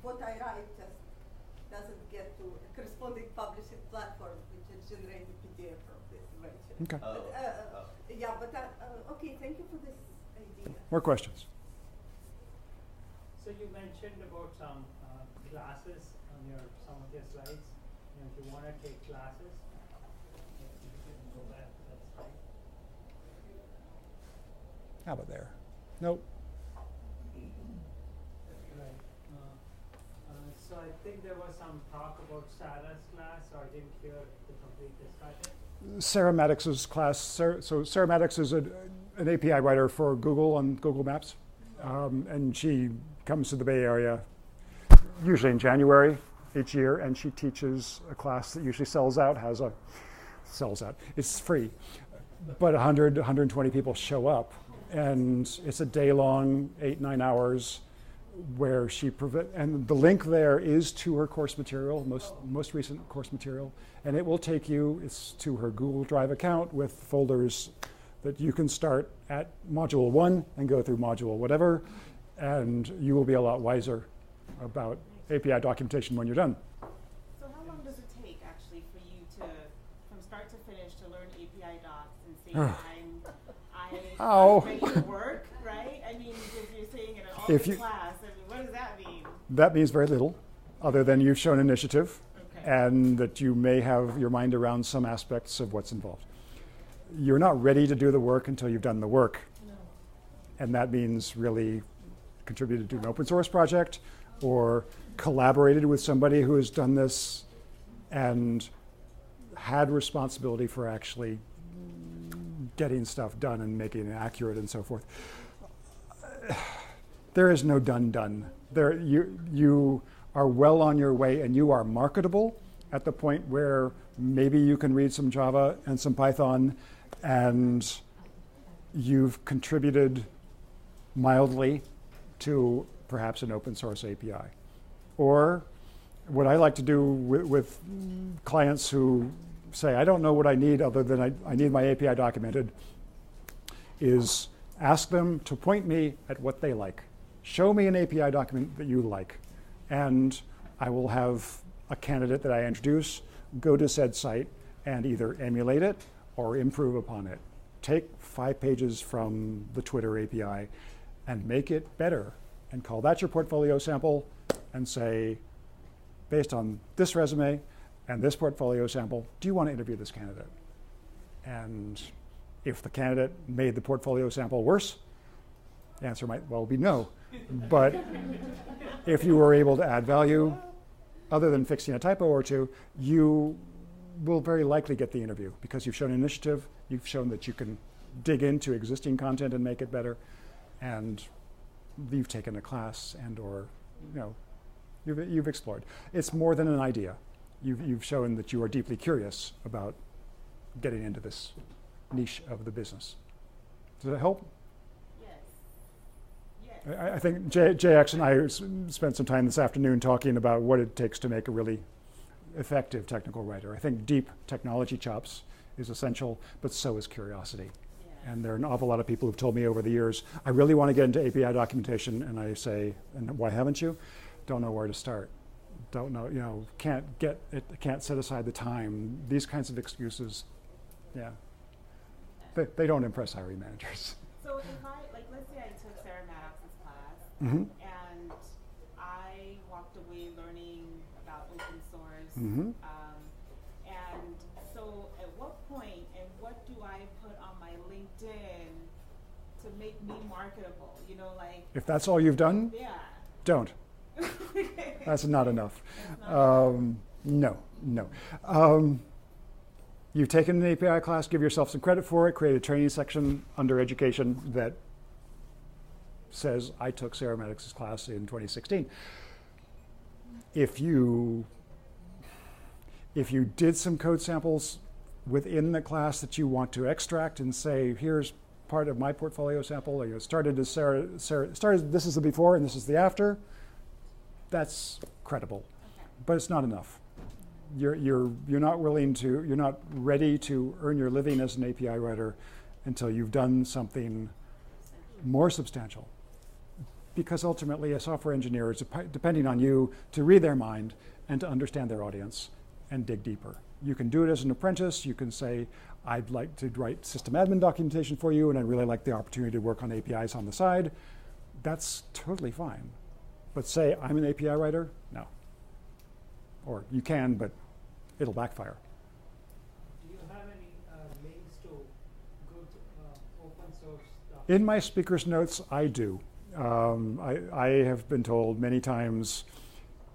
what I write just doesn't get to a corresponding publishing platform, which is generated PDF from this eventually. Okay. Yeah, but okay, thank you for this idea. More questions? So you mentioned about some classes on some of your slides. If you want to take classes, you can go back to that slide. How about there? Nope. Right. So I think there was some talk about Sarah's class, so I didn't hear the complete discussion. Sarah Maddox's class. Sarah Maddox is an API writer for Google on Google Maps, and she comes to the Bay Area usually in January each year, and she teaches a class that usually sells out. It's free, but 100, 120 people show up, and it's a day-long, 8-9 hours, where she and the link there is to her course material, most recent course material, and it will take you. It's to her Google Drive account with folders that you can start at module 1 and go through module whatever, and you will be a lot wiser about API documentation when you're done. So how long does it take actually for you to, from start to finish, to learn API docs and say I'm ready to work, right? I mean, if you're saying in an all-day class, I mean, what does that mean? That means very little, other than you've shown initiative, and that you may have your mind around some aspects of what's involved. You're not ready to do the work until you've done the work. No. And that means really contributed to an open source project or collaborated with somebody who has done this and had responsibility for actually getting stuff done and making it accurate and so forth. There is no done. You are well on your way, and you are marketable at the point where maybe you can read some Java and some Python, and you've contributed mildly to perhaps an open source API. Or what I like to do with clients who say, I don't know what I need other than I need my API documented, is ask them to point me at what they like. Show me an API document that you like, and I will have a candidate that I introduce go to said site and either emulate it or improve upon it. Take 5 pages from the Twitter API and make it better, and call that your portfolio sample and say, based on this resume and this portfolio sample, do you want to interview this candidate? And if the candidate made the portfolio sample worse, the answer might well be no. But if you were able to add value, other than fixing a typo or two, you will very likely get the interview because you've shown initiative, you've shown that you can dig into existing content and make it better, and you've taken a class and or you've explored. It's more than an idea. You've shown that you are deeply curious about getting into this niche of the business. Does that help? I think JX and I spent some time this afternoon talking about what it takes to make a really effective technical writer. I think deep technology chops is essential, but so is curiosity. Yeah. And there are an awful lot of people who've told me over the years, I really want to get into API documentation, and I say, and why haven't you? Don't know where to start. Don't know, can't get it, can't set aside the time. These kinds of excuses, yeah, they don't impress hiring managers. So if let's say I took Sarah Maddox's class, mm-hmm. and I walked away learning about open source, mm-hmm. And so at what point and what do I put on my LinkedIn to make me marketable? If that's all you've done, yeah. don't. Okay. That's not enough. No. You've taken an API class, give yourself some credit for it, create a training section under education that says, I took Sarah Maddox's class in 2016. If you did some code samples within the class that you want to extract and say, here's part of my portfolio sample, or you started as started, this is the before and this is the after, that's credible. Okay. But it's not enough. You're not ready to earn your living as an API writer until you've done something more substantial. Because ultimately a software engineer is depending on you to read their mind and to understand their audience and dig deeper. You can do it as an apprentice. You can say, I'd like to write system admin documentation for you and I'd really like the opportunity to work on APIs on the side. That's totally fine. But say, I'm an API writer? No. Or you can, but it'll backfire. Do you have any links to good open source stuff? In my speaker's notes, I do. I have been told many times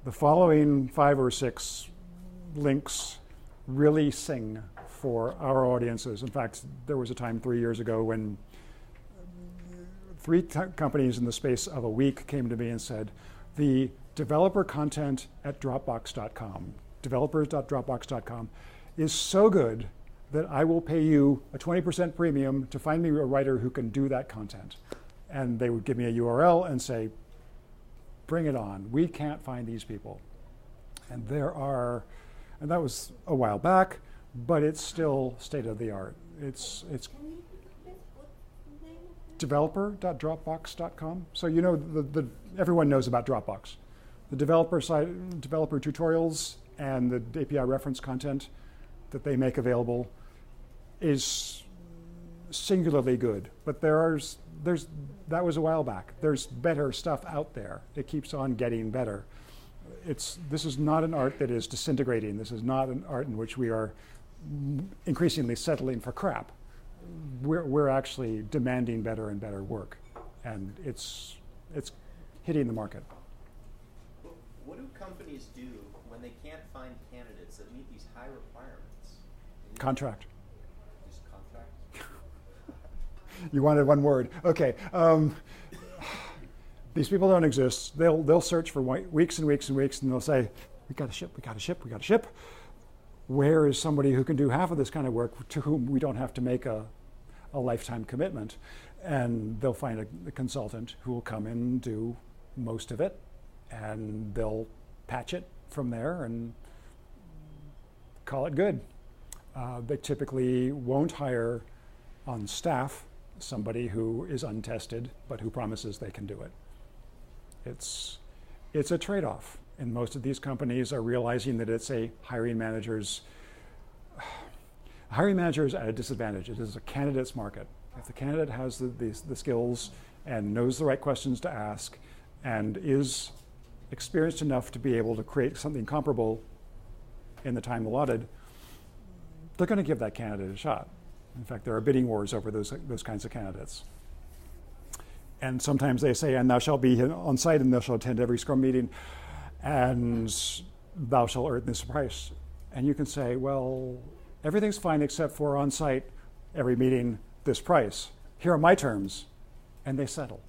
the following 5 or 6 links really sing for our audiences. In fact, there was a time 3 years ago when 3 companies in the space of a week came to me and said, the developer content at Dropbox.com, developers.dropbox.com, is so good that I will pay you a 20% premium to find me a writer who can do that content. And they would give me a URL and say, bring it on. We can't find these people. And and that was a while back, but it's still state of the art. It's Can you repeat what the name of it? developer.dropbox.com. So you know, everyone knows about Dropbox. The developer tutorials and the API reference content that they make available is singularly good. But that was a while back. There's better stuff out there. It keeps on getting better. This is not an art that is disintegrating. This is not an art in which we are increasingly settling for crap. We're actually demanding better and better work, and it's hitting the market. What do companies do when they can't find candidates that meet these high requirements? Contract. Just contract? You wanted one word. Okay. These people don't exist. They'll search for weeks and weeks and weeks, and they'll say, we got to ship, we got to ship, we got to ship. Where is somebody who can do half of this kind of work to whom we don't have to make a lifetime commitment? And they'll find a consultant who will come in and do most of it, and they'll patch it from there and call it good. They typically won't hire on staff somebody who is untested, but who promises they can do it. It's a trade-off, and most of these companies are realizing that it's a hiring manager's at a disadvantage. It is a candidate's market. If the candidate has the skills and knows the right questions to ask and is experienced enough to be able to create something comparable in the time allotted, they're going to give that candidate a shot. In fact, there are bidding wars over those kinds of candidates. And sometimes they say, and thou shalt be on site, and thou shalt attend every Scrum meeting, and thou shalt earn this price. And you can say, well, everything's fine except for on site, every meeting, this price. Here are my terms. And they settle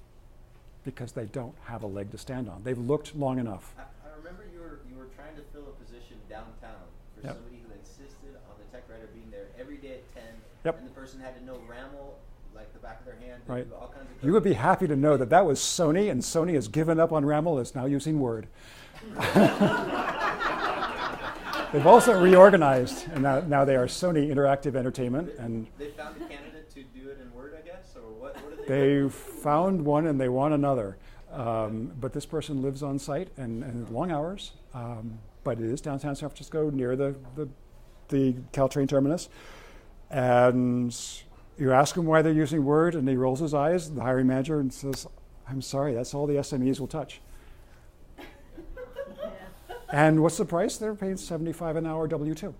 because they don't have a leg to stand on. They've looked long enough. I remember you were trying to fill a position downtown for somebody who insisted on the tech writer being there every day at 10, and the person had to know RAML like the back of their hand. Right. Do all kinds of You would be happy to know that was Sony, and Sony has given up on RAML, is now using Word. They've also reorganized, and now they are Sony Interactive Entertainment. And they found a candidate to do it in Word, I guess, or what are they? They found one, and they want another. But this person lives on site and long hours. But it is downtown San Francisco, near the Caltrain terminus. And you ask him why they're using Word, and he rolls his eyes, the hiring manager, and says, I'm sorry, that's all the SMEs will touch. And what's the price? They're paying $75 an hour W-2.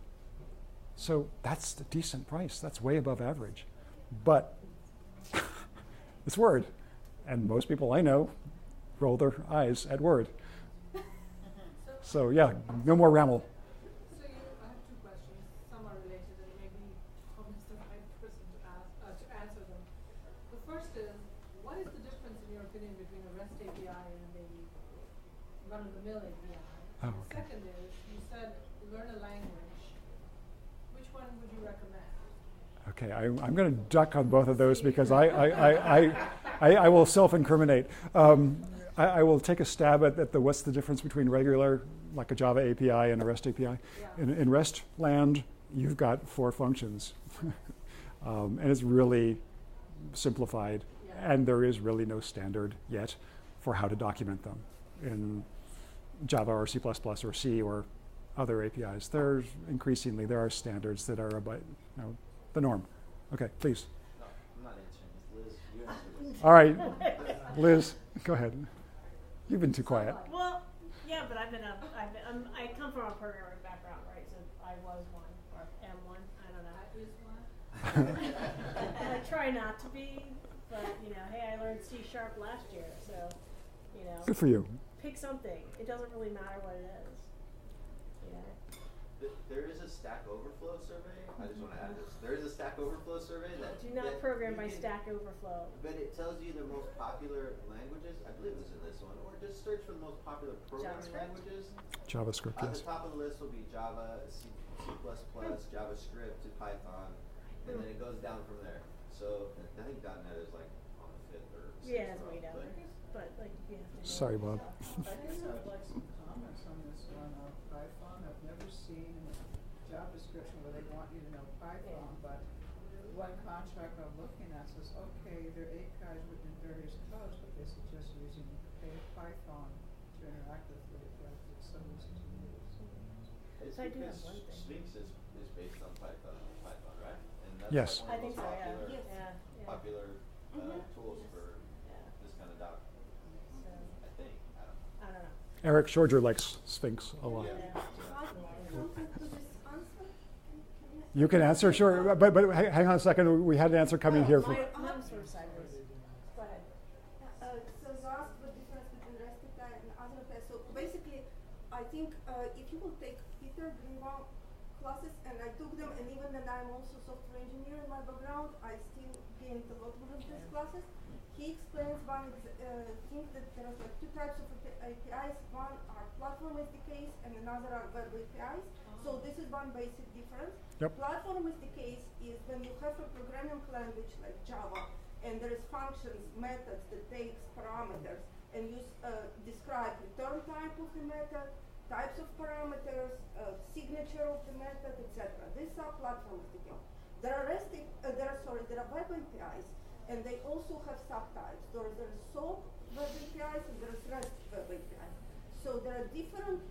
So that's a decent price. That's way above average. But it's Word. And most people I know roll their eyes at Word. So yeah, no more RAML. So I have two questions. Some are related, and maybe Tom is the right person to answer them. The first is, what is the difference, in your opinion, between a REST API and a maybe run-of-the-mill API? Oh, The okay. second is, you said learn a language. Which one would you recommend? Okay, I'm going to duck on both of those because I will self-incriminate. I will take a stab at what's the difference between regular, like a Java API, and a REST API. Yeah. In REST land, you've got 4 functions. And it's really simplified. Yeah. And there is really no standard yet for how to document them in Java or C++ or C or other APIs. There are standards that are about, the norm. Okay, please. No, I'm not answering this. Liz, you answer this. All right, Liz, go ahead. You've been too quiet. Well, yeah, but I come from a programming background, right? So I was one, or am one, I don't know. I is one. And I try not to be, but, hey, I learned C# last year, so, Good for you. pick something. It doesn't really matter what it is. There is a Stack Overflow survey. I just want to add this. There is a Stack Overflow survey that Do not program by Stack Overflow. But it tells you the most popular languages. I believe it's in this one. Or just search for the most popular programming JavaScript? languages. JavaScript, At yes. the top of the list will be Java, C++, JavaScript to Python, and then it goes down from there. So I think .NET is like on the 5th or 6th. Yeah, it's way row, down but there. But, you have to know Sorry, Bob. stuff. I guess I'd like some comments on this one. Python, I've never seen a job description where they want you to know Python, but one contract I'm looking at says, okay, there are APIs written in various codes, but they suggest using Python to interact with the APIs. It's so easy to use. It's So I do have because one thing. Sphinx is based on Python, right? And that's Yes. like I one of think the so, most yeah. popular, Yeah. popular Mhm. tools for Yeah. this kind of doc. So, I think. I don't know. I don't know. Eric Shorger likes Sphinx a lot. Yeah. Something to this answer? You can answer, sure, but hang on a second. We had an answer coming here. I'm sort of sideways. Go ahead. So you asked the difference between REST API and other API. So basically, I think if you will take Peter Greenbaum classes, and I took them, and even then I'm also software engineer in my background, I still gained a lot from these classes. He explains one thing that there are like 2 types of APIs. One are platform SDKs, and another are web APIs. So this is one basic difference. Yep. Platform SDKs is when you have a programming language like Java, and there is functions, methods that takes parameters, and you describe return type of the method, types of parameters, signature of the method, etc. These are platform SDKs. There are web APIs, and they also have subtypes. So there is SOAP web APIs and there is REST web APIs. So there are different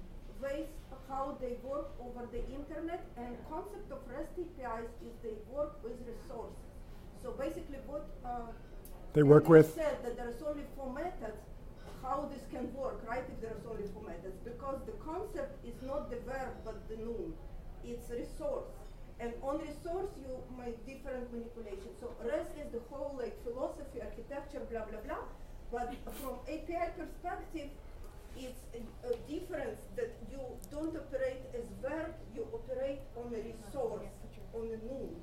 ways of how they work over the internet, and concept of REST APIs is they work with resources. So basically what They work Andrew with- said that there's only 4 methods, how this can work, right, if there's only 4 methods, because the concept is not the verb but the noun. It's resource. And on resource you make different manipulations. So REST is the whole like philosophy, architecture, blah blah blah. But from API perspective, it's a difference that you don't operate as verb, you operate on a resource, on a noun.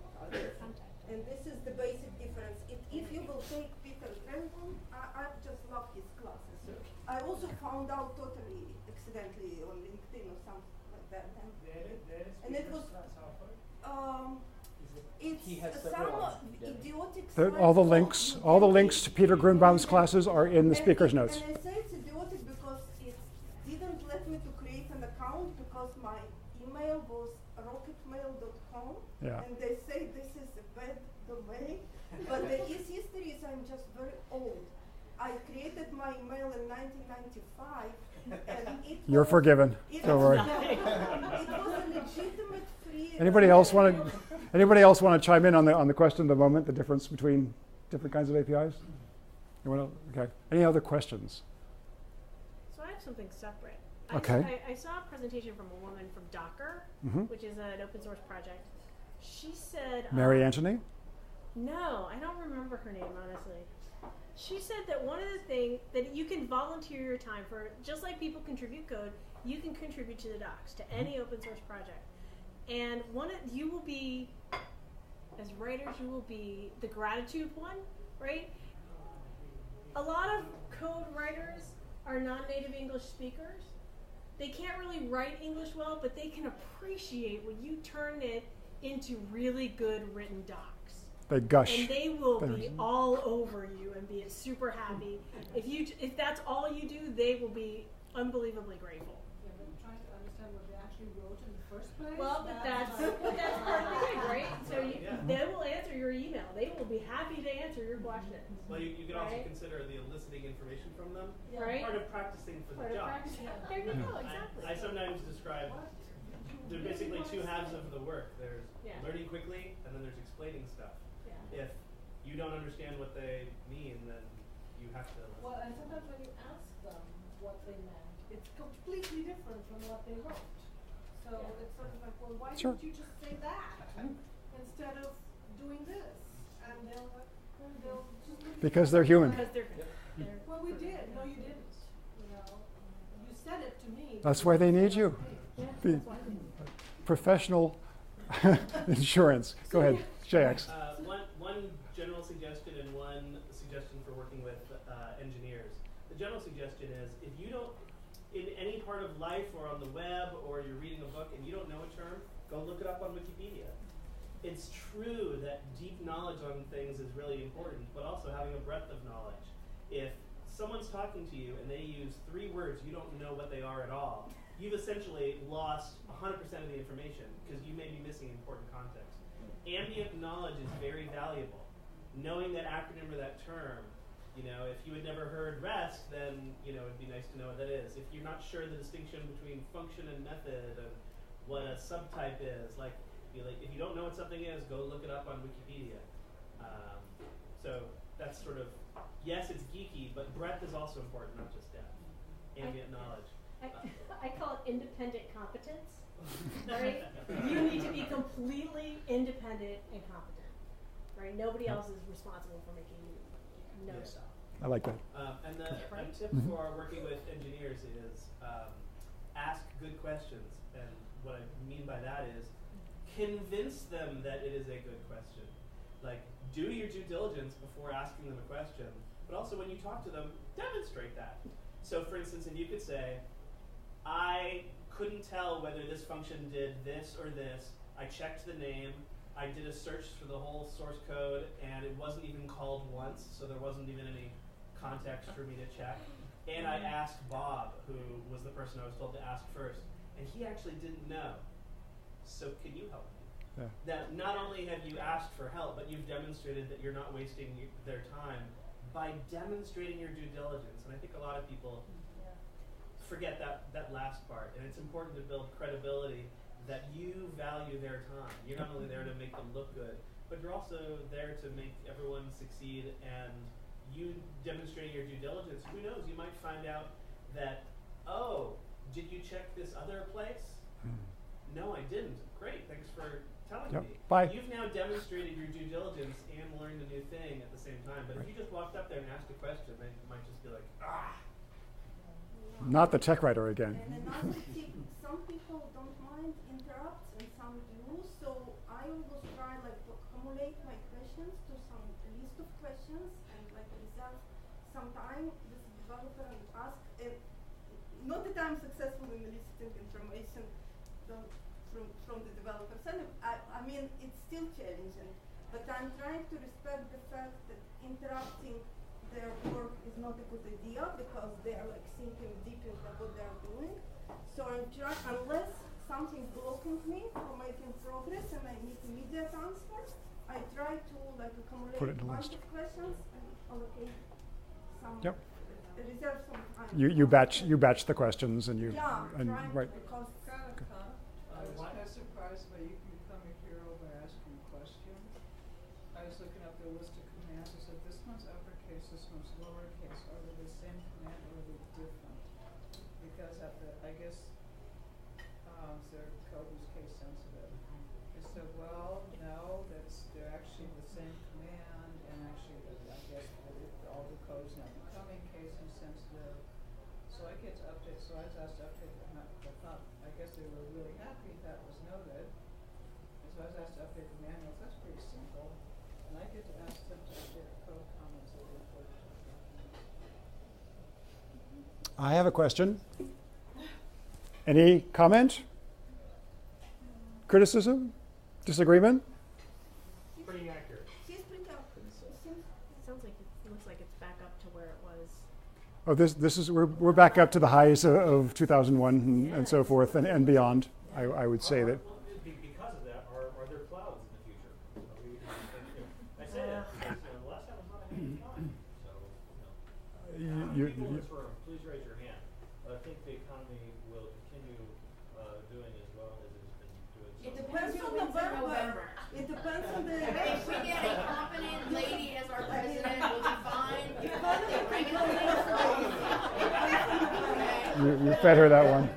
And this is the basic difference. If you will take Peter Greenbaum, I just love his classes. I also found out totally accidentally on LinkedIn or something like that. And it was He has it's several some on idiotic All the slides. links to Peter Greenbaum's classes are in the speaker's notes. And I say it's idiotic because it didn't let me to create an account because my email was rocketmail.com. Yeah. And they say this is a bad domain. But the history is I'm just very old. I created my email in 1995. And it You're was, forgiven. it Don't was- worry. It was a legitimate free. Anybody else want to chime in on the question of the moment, the difference between different kinds of APIs? Anyone else? Okay. Any other questions? So I have something separate. Okay. I saw a presentation from a woman from Docker, which is an open source project. She said... Mary Anthony? No, I don't remember her name, honestly. She said that one of the things that you can volunteer your time for, just like people contribute code, you can contribute to the docs, to any open source project. And you will be, as writers, you will be the gratitude one, right? A lot of code writers are non-native English speakers. They can't really write English well, but they can appreciate when you turn it into really good written docs. They gush. And they will be all over you and be super happy. If that's all you do, they will be unbelievably grateful. Yeah, but I'm trying to understand what they actually wrote in the first place. Well, but that's part of the thing, right? So they will answer your email. They will be happy to answer your questions. Well, you can also Right? consider the eliciting information from them Right? part of practicing for the job. There you go, exactly. I sometimes describe there are basically two halves of the work. There's learning quickly, and then there's explaining stuff. Yeah. If you don't understand what they mean, then you have to listen. Well, and sometimes when you ask them what they meant, it's completely different from what they wrote. So it's sort of like, well, why Sure. didn't you just say that instead of doing this? And they'll just look at Because you they're human. Because they're well, we did. No, you didn't. You know, you said it to me. That's why they need you. Yeah, The that's why. professional insurance. Go ahead, JX. One general suggestion and one suggestion for working with engineers. The general suggestion is if you don't, in any part of life or on the web or you're reading a book and you don't know a term, go look it up on Wikipedia. It's true that deep knowledge on things is really important, but also having a breadth of knowledge. If someone's talking to you and they use 3 words, you don't know what they are at all, you've essentially lost 100% of the information because you may be missing important context. Ambient knowledge is very valuable. Knowing that acronym or that term, if you had never heard REST, then it'd be nice to know what that is. If you're not sure the distinction between function and method and what a subtype is, if you don't know what something is, go look it up on Wikipedia. So that's sort of, yes, it's geeky, but breadth is also important, not just depth. Ambient knowledge. I call it independent competence. Right? You need to be completely independent and competent. Right? Nobody else is responsible for making you know stuff. I like that. And a tip for working with engineers is ask good questions. And what I mean by that is convince them that it is a good question. Do your due diligence before asking them a question, but also when you talk to them, demonstrate that. So for instance, if you could say, I couldn't tell whether this function did this or this. I checked the name. I did a search for the whole source code, and it wasn't even called once, so there wasn't even any context for me to check. And I asked Bob, who was the person I was told to ask first, and he actually didn't know. So can you help me? Yeah. That not only have you asked for help, but you've demonstrated that you're not wasting their time by demonstrating your due diligence. And I think a lot of people forget that last part, and it's important to build credibility that you value their time. You're not only there to make them look good, but you're also there to make everyone succeed, and you demonstrating your due diligence, who knows, you might find out that, oh, did you check this other place? No, I didn't. Great, thanks for telling me. Bye. You've now demonstrated your due diligence and learned a new thing at the same time, but if you just walked up there and asked a question, they might just be like, ah. Not the tech writer again. And another tip, some people don't mind interrupts and some do, so I always try to accumulate my questions to some list of questions and reserve some time with the developer and ask. Not that I'm successful in eliciting information from the developers, and I mean it's still challenging, but I'm trying to respect the fact that interrupting their work is not a good idea because they are thinking deep into what they are doing. So I'm trying, unless something's blocking me from making progress and I need immediate answers, I try to accumulate Put it in a a bunch list. of questions and allocate some, Yep. reserve some time. You batch the questions and you trying right. because I was kind of surprised by you can become a hero by asking questions. I was looking up the list of commands. I said, this one's uppercase, this one's lowercase. Are they the same command or are they different? Because I guess their code was case sensitive. I said, well, no, they're actually the same command, and actually, I guess all the code's now becoming case insensitive. So so I get to update, so I was asked to update the I thought, I guess they were really happy that was noted. And so I was asked to update the manuals, that's pretty simple. And I get to ask them to update the code comments of the important documents. I have a question. Any comment? Criticism? Disagreement? Pretty accurate. He's pretty accurate. Sounds like it looks like it's back up to where it was. Oh, this is we're back up to the highs of 2001 and so forth and beyond. I would say that. Because of that, are there clouds in the future? I say that because the last time was not a hand time. So, people in this room, please raise your hand. I think the economy will continue doing as well as it's been doing. It So depends on November. It depends on the. If we get a competent lady as our president, we'll be fine. You fed her that one.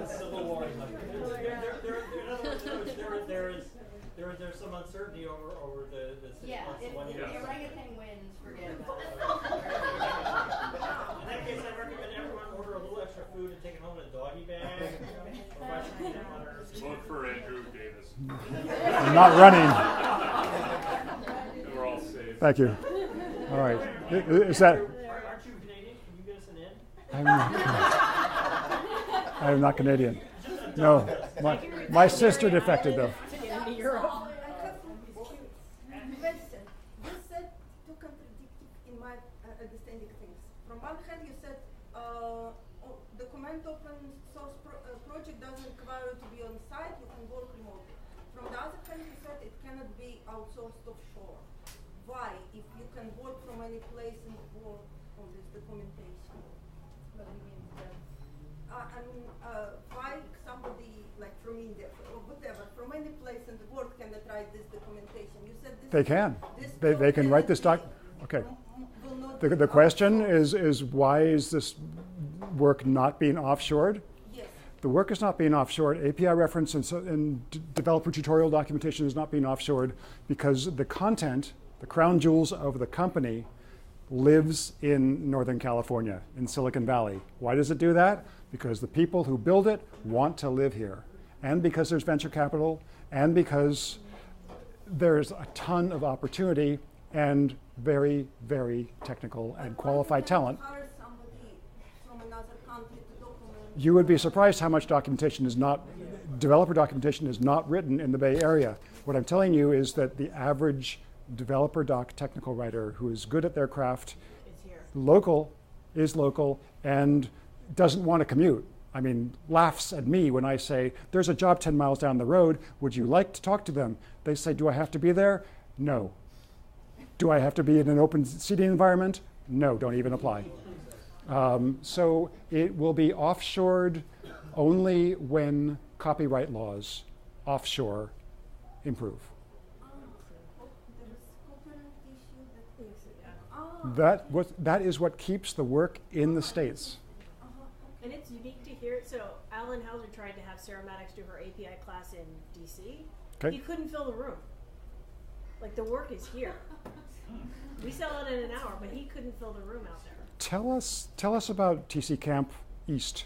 Civil War is like, there's some uncertainty over the 6 Yeah, months if to 1 the year. orangutan wins, forget about it. In that case, I recommend everyone order a little extra food and take it home in a doggy bag. Or buy some peanut butter. Vote for Andrew Davis. I'm not running. We're all safe. Thank you. All right. Is that? Aren't you Canadian? Can you get us an in? I am not Canadian. No, my sister defected though. I have a question. You said two contradicting, in my understanding, things. From one hand, you said the command open source project doesn't require you to be on site, you can work remotely. From the other hand, you said it cannot be outsourced offshore. Why, if you can work from any place and work on this documentation? What do you mean that? Why somebody like from India or whatever, from any place in the world cannot write this documentation? You said this. They can. This They can write this doc. Okay. The question is why is this work not being offshored? Yes. The work is not being offshored. API reference and developer tutorial documentation is not being offshored because the content, the crown jewels of the company, lives in Northern California, in Silicon Valley. Why does it do that? Because the people who build it want to live here, and because there's venture capital, and because there's a ton of opportunity and very, very technical and qualified talent. Hire somebody from another country to document. You would be surprised how much documentation is not, developer documentation is not written in the Bay Area. What I'm telling you is that the average developer doc technical writer who is good at their craft, is local, and doesn't want to commute. I mean, laughs at me when I say, there's a job 10 miles down the road, would you like to talk to them? They say, do I have to be there? No. Do I have to be in an open seating environment? No, don't even apply. So it will be offshored only when copyright laws offshore improve. That is what keeps the work in the States. And it's unique to hear. So Alan Hauser tried to have Sarah Maddox do her API class in DC. Okay. He couldn't fill the room. Like the work is here. We sell it in an hour, but he couldn't fill the room out there. Tell us about TC Camp East.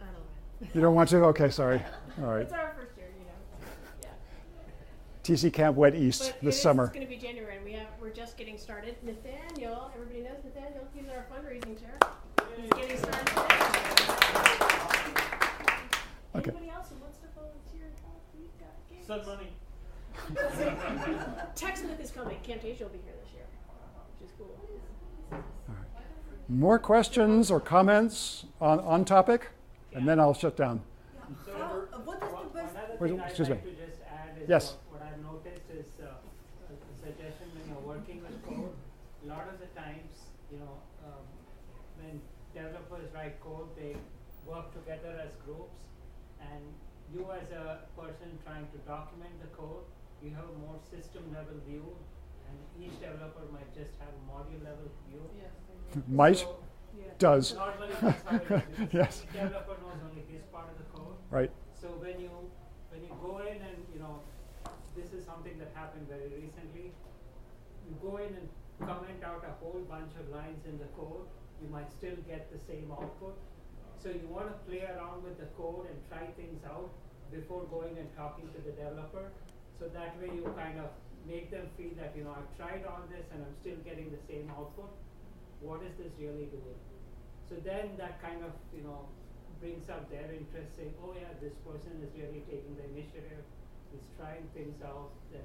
I don't know. You don't want to? Okay, sorry. All right. It's our first year, you know. Yeah. TC Camp went east But this summer. It's going to be January, and we're just getting started. Nathaniel, everybody knows Nathaniel. He's our fundraising chair. He's getting started today. Okay. Anybody else who wants to volunteer and help? We've got games. Send money. TechSmith is coming. Camtasia will be here this year, which is cool. More questions or comments on topic? And then I'll shut down. So What is the best? Another Wait, thing I'd excuse me. like to just add is Yes. what I've noticed is a suggestion when you're working with code. A lot of the times, when developers write code, they work together as groups, and you as a person trying to document the code, you have a more system level view, and each developer might just have a module level view. Might, So, does. normally that's how it is. Yes. Each developer knows only his part of the code. Right. So when you go in and this is something that happened very recently. You go in and comment out a whole bunch of lines in the code, you might still get the same output. So you want to play around with the code and try things out before going and talking to the developer. So that way you kind of make them feel that, I've tried all this and I'm still getting the same output. What is this really doing? So then that kind of, brings up their interest, saying, oh yeah, this person is really taking the initiative, is trying things out, then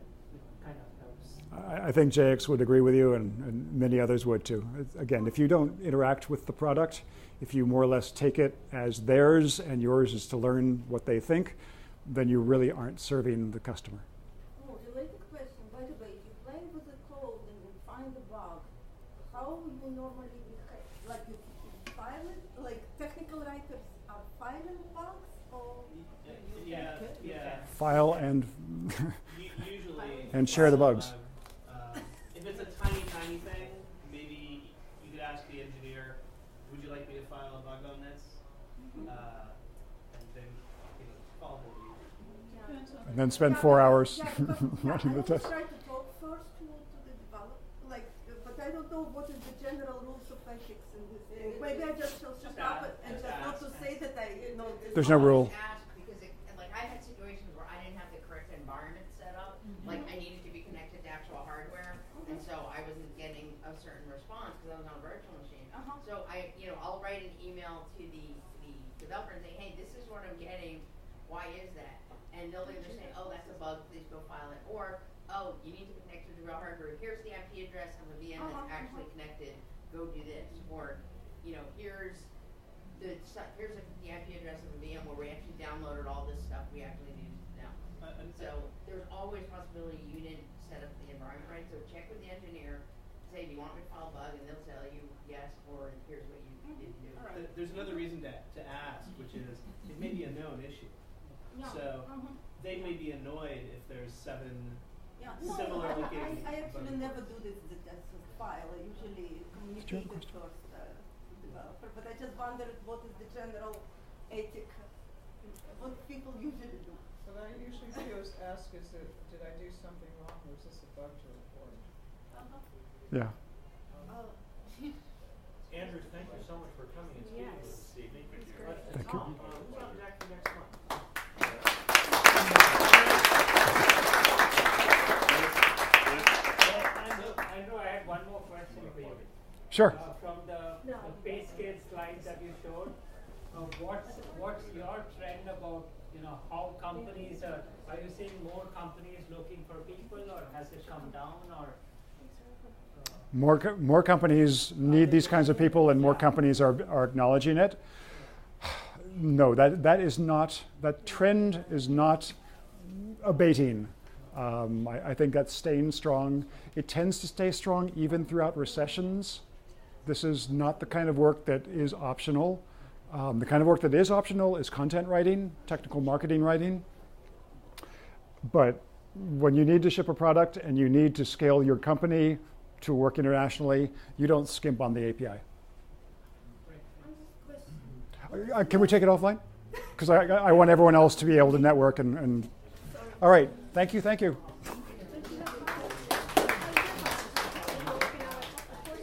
kind of helps. I think JX would agree with you, and many others would too. Again, if you don't interact with the product, if you more or less take it as theirs and yours is to learn what they think, then you really aren't serving the customer. Oh, related question. By the way, if you play with the code and you find a bug, how you normally behave? Like you file it? Like technical writers are filing bugs, or? Yeah. File and Usually. and share the bugs. If it's a tiny thing, maybe you could ask the engineer, would you like me to file a bug on this? And then, follow the lead. And then spend 4 hours Yeah, running the I test. always try to talk first to the developer, but I don't know what is the general rules of ethics in this thing. Maybe I just shall shut up and just not to say that I know this. There's no rule. Ask because I had situations where I didn't have the correct environment set up. Like I needed to be connected to actual hardware, and so I wasn't getting a certain response because I was on a virtual machine. So I'll write an email to the developer and say, hey, this is what I'm getting. Why is that? And they'll either say, oh, that's a bug, please go file it, or oh, you need to connect to the real hardware. Here's the IP address of a VM that's actually connected. Go do this, or here's the IP address of a VM where we actually downloaded all this stuff we actually needed to download. So there's always possibility you didn't set up the environment right. So check with the engineer, say, do you want me to file a bug, and they'll tell you yes, or here's what you didn't do. There's another reason to ask, which is it may be a known issue. So they may be annoyed if there's 7 similar looking. I actually never do this as a file. I usually communicate it first to the developer, but I just wondered what is the general ethic, what people usually do. What I usually do is ask, did I do something wrong, or is this a bug to report? Yeah. Andrew, thank you so much for coming and speaking with us this evening. Thank you. We'll be back to you next month. Andrew, I had one more question for you. Sure. From the pay scale slides that you showed, what's your trend about how companies are you seeing more companies looking for people, or has it come down, or? More companies need these kinds of people, and more companies are acknowledging it. No, that trend is not abating. I think that's staying strong. It tends to stay strong even throughout recessions. This is not the kind of work that is optional. The kind of work that is optional is content writing, technical marketing writing. But when you need to ship a product and you need to scale your company to work internationally, you don't skimp on the API. Can we take it offline? Because I want everyone else to be able to network and all right, thank you.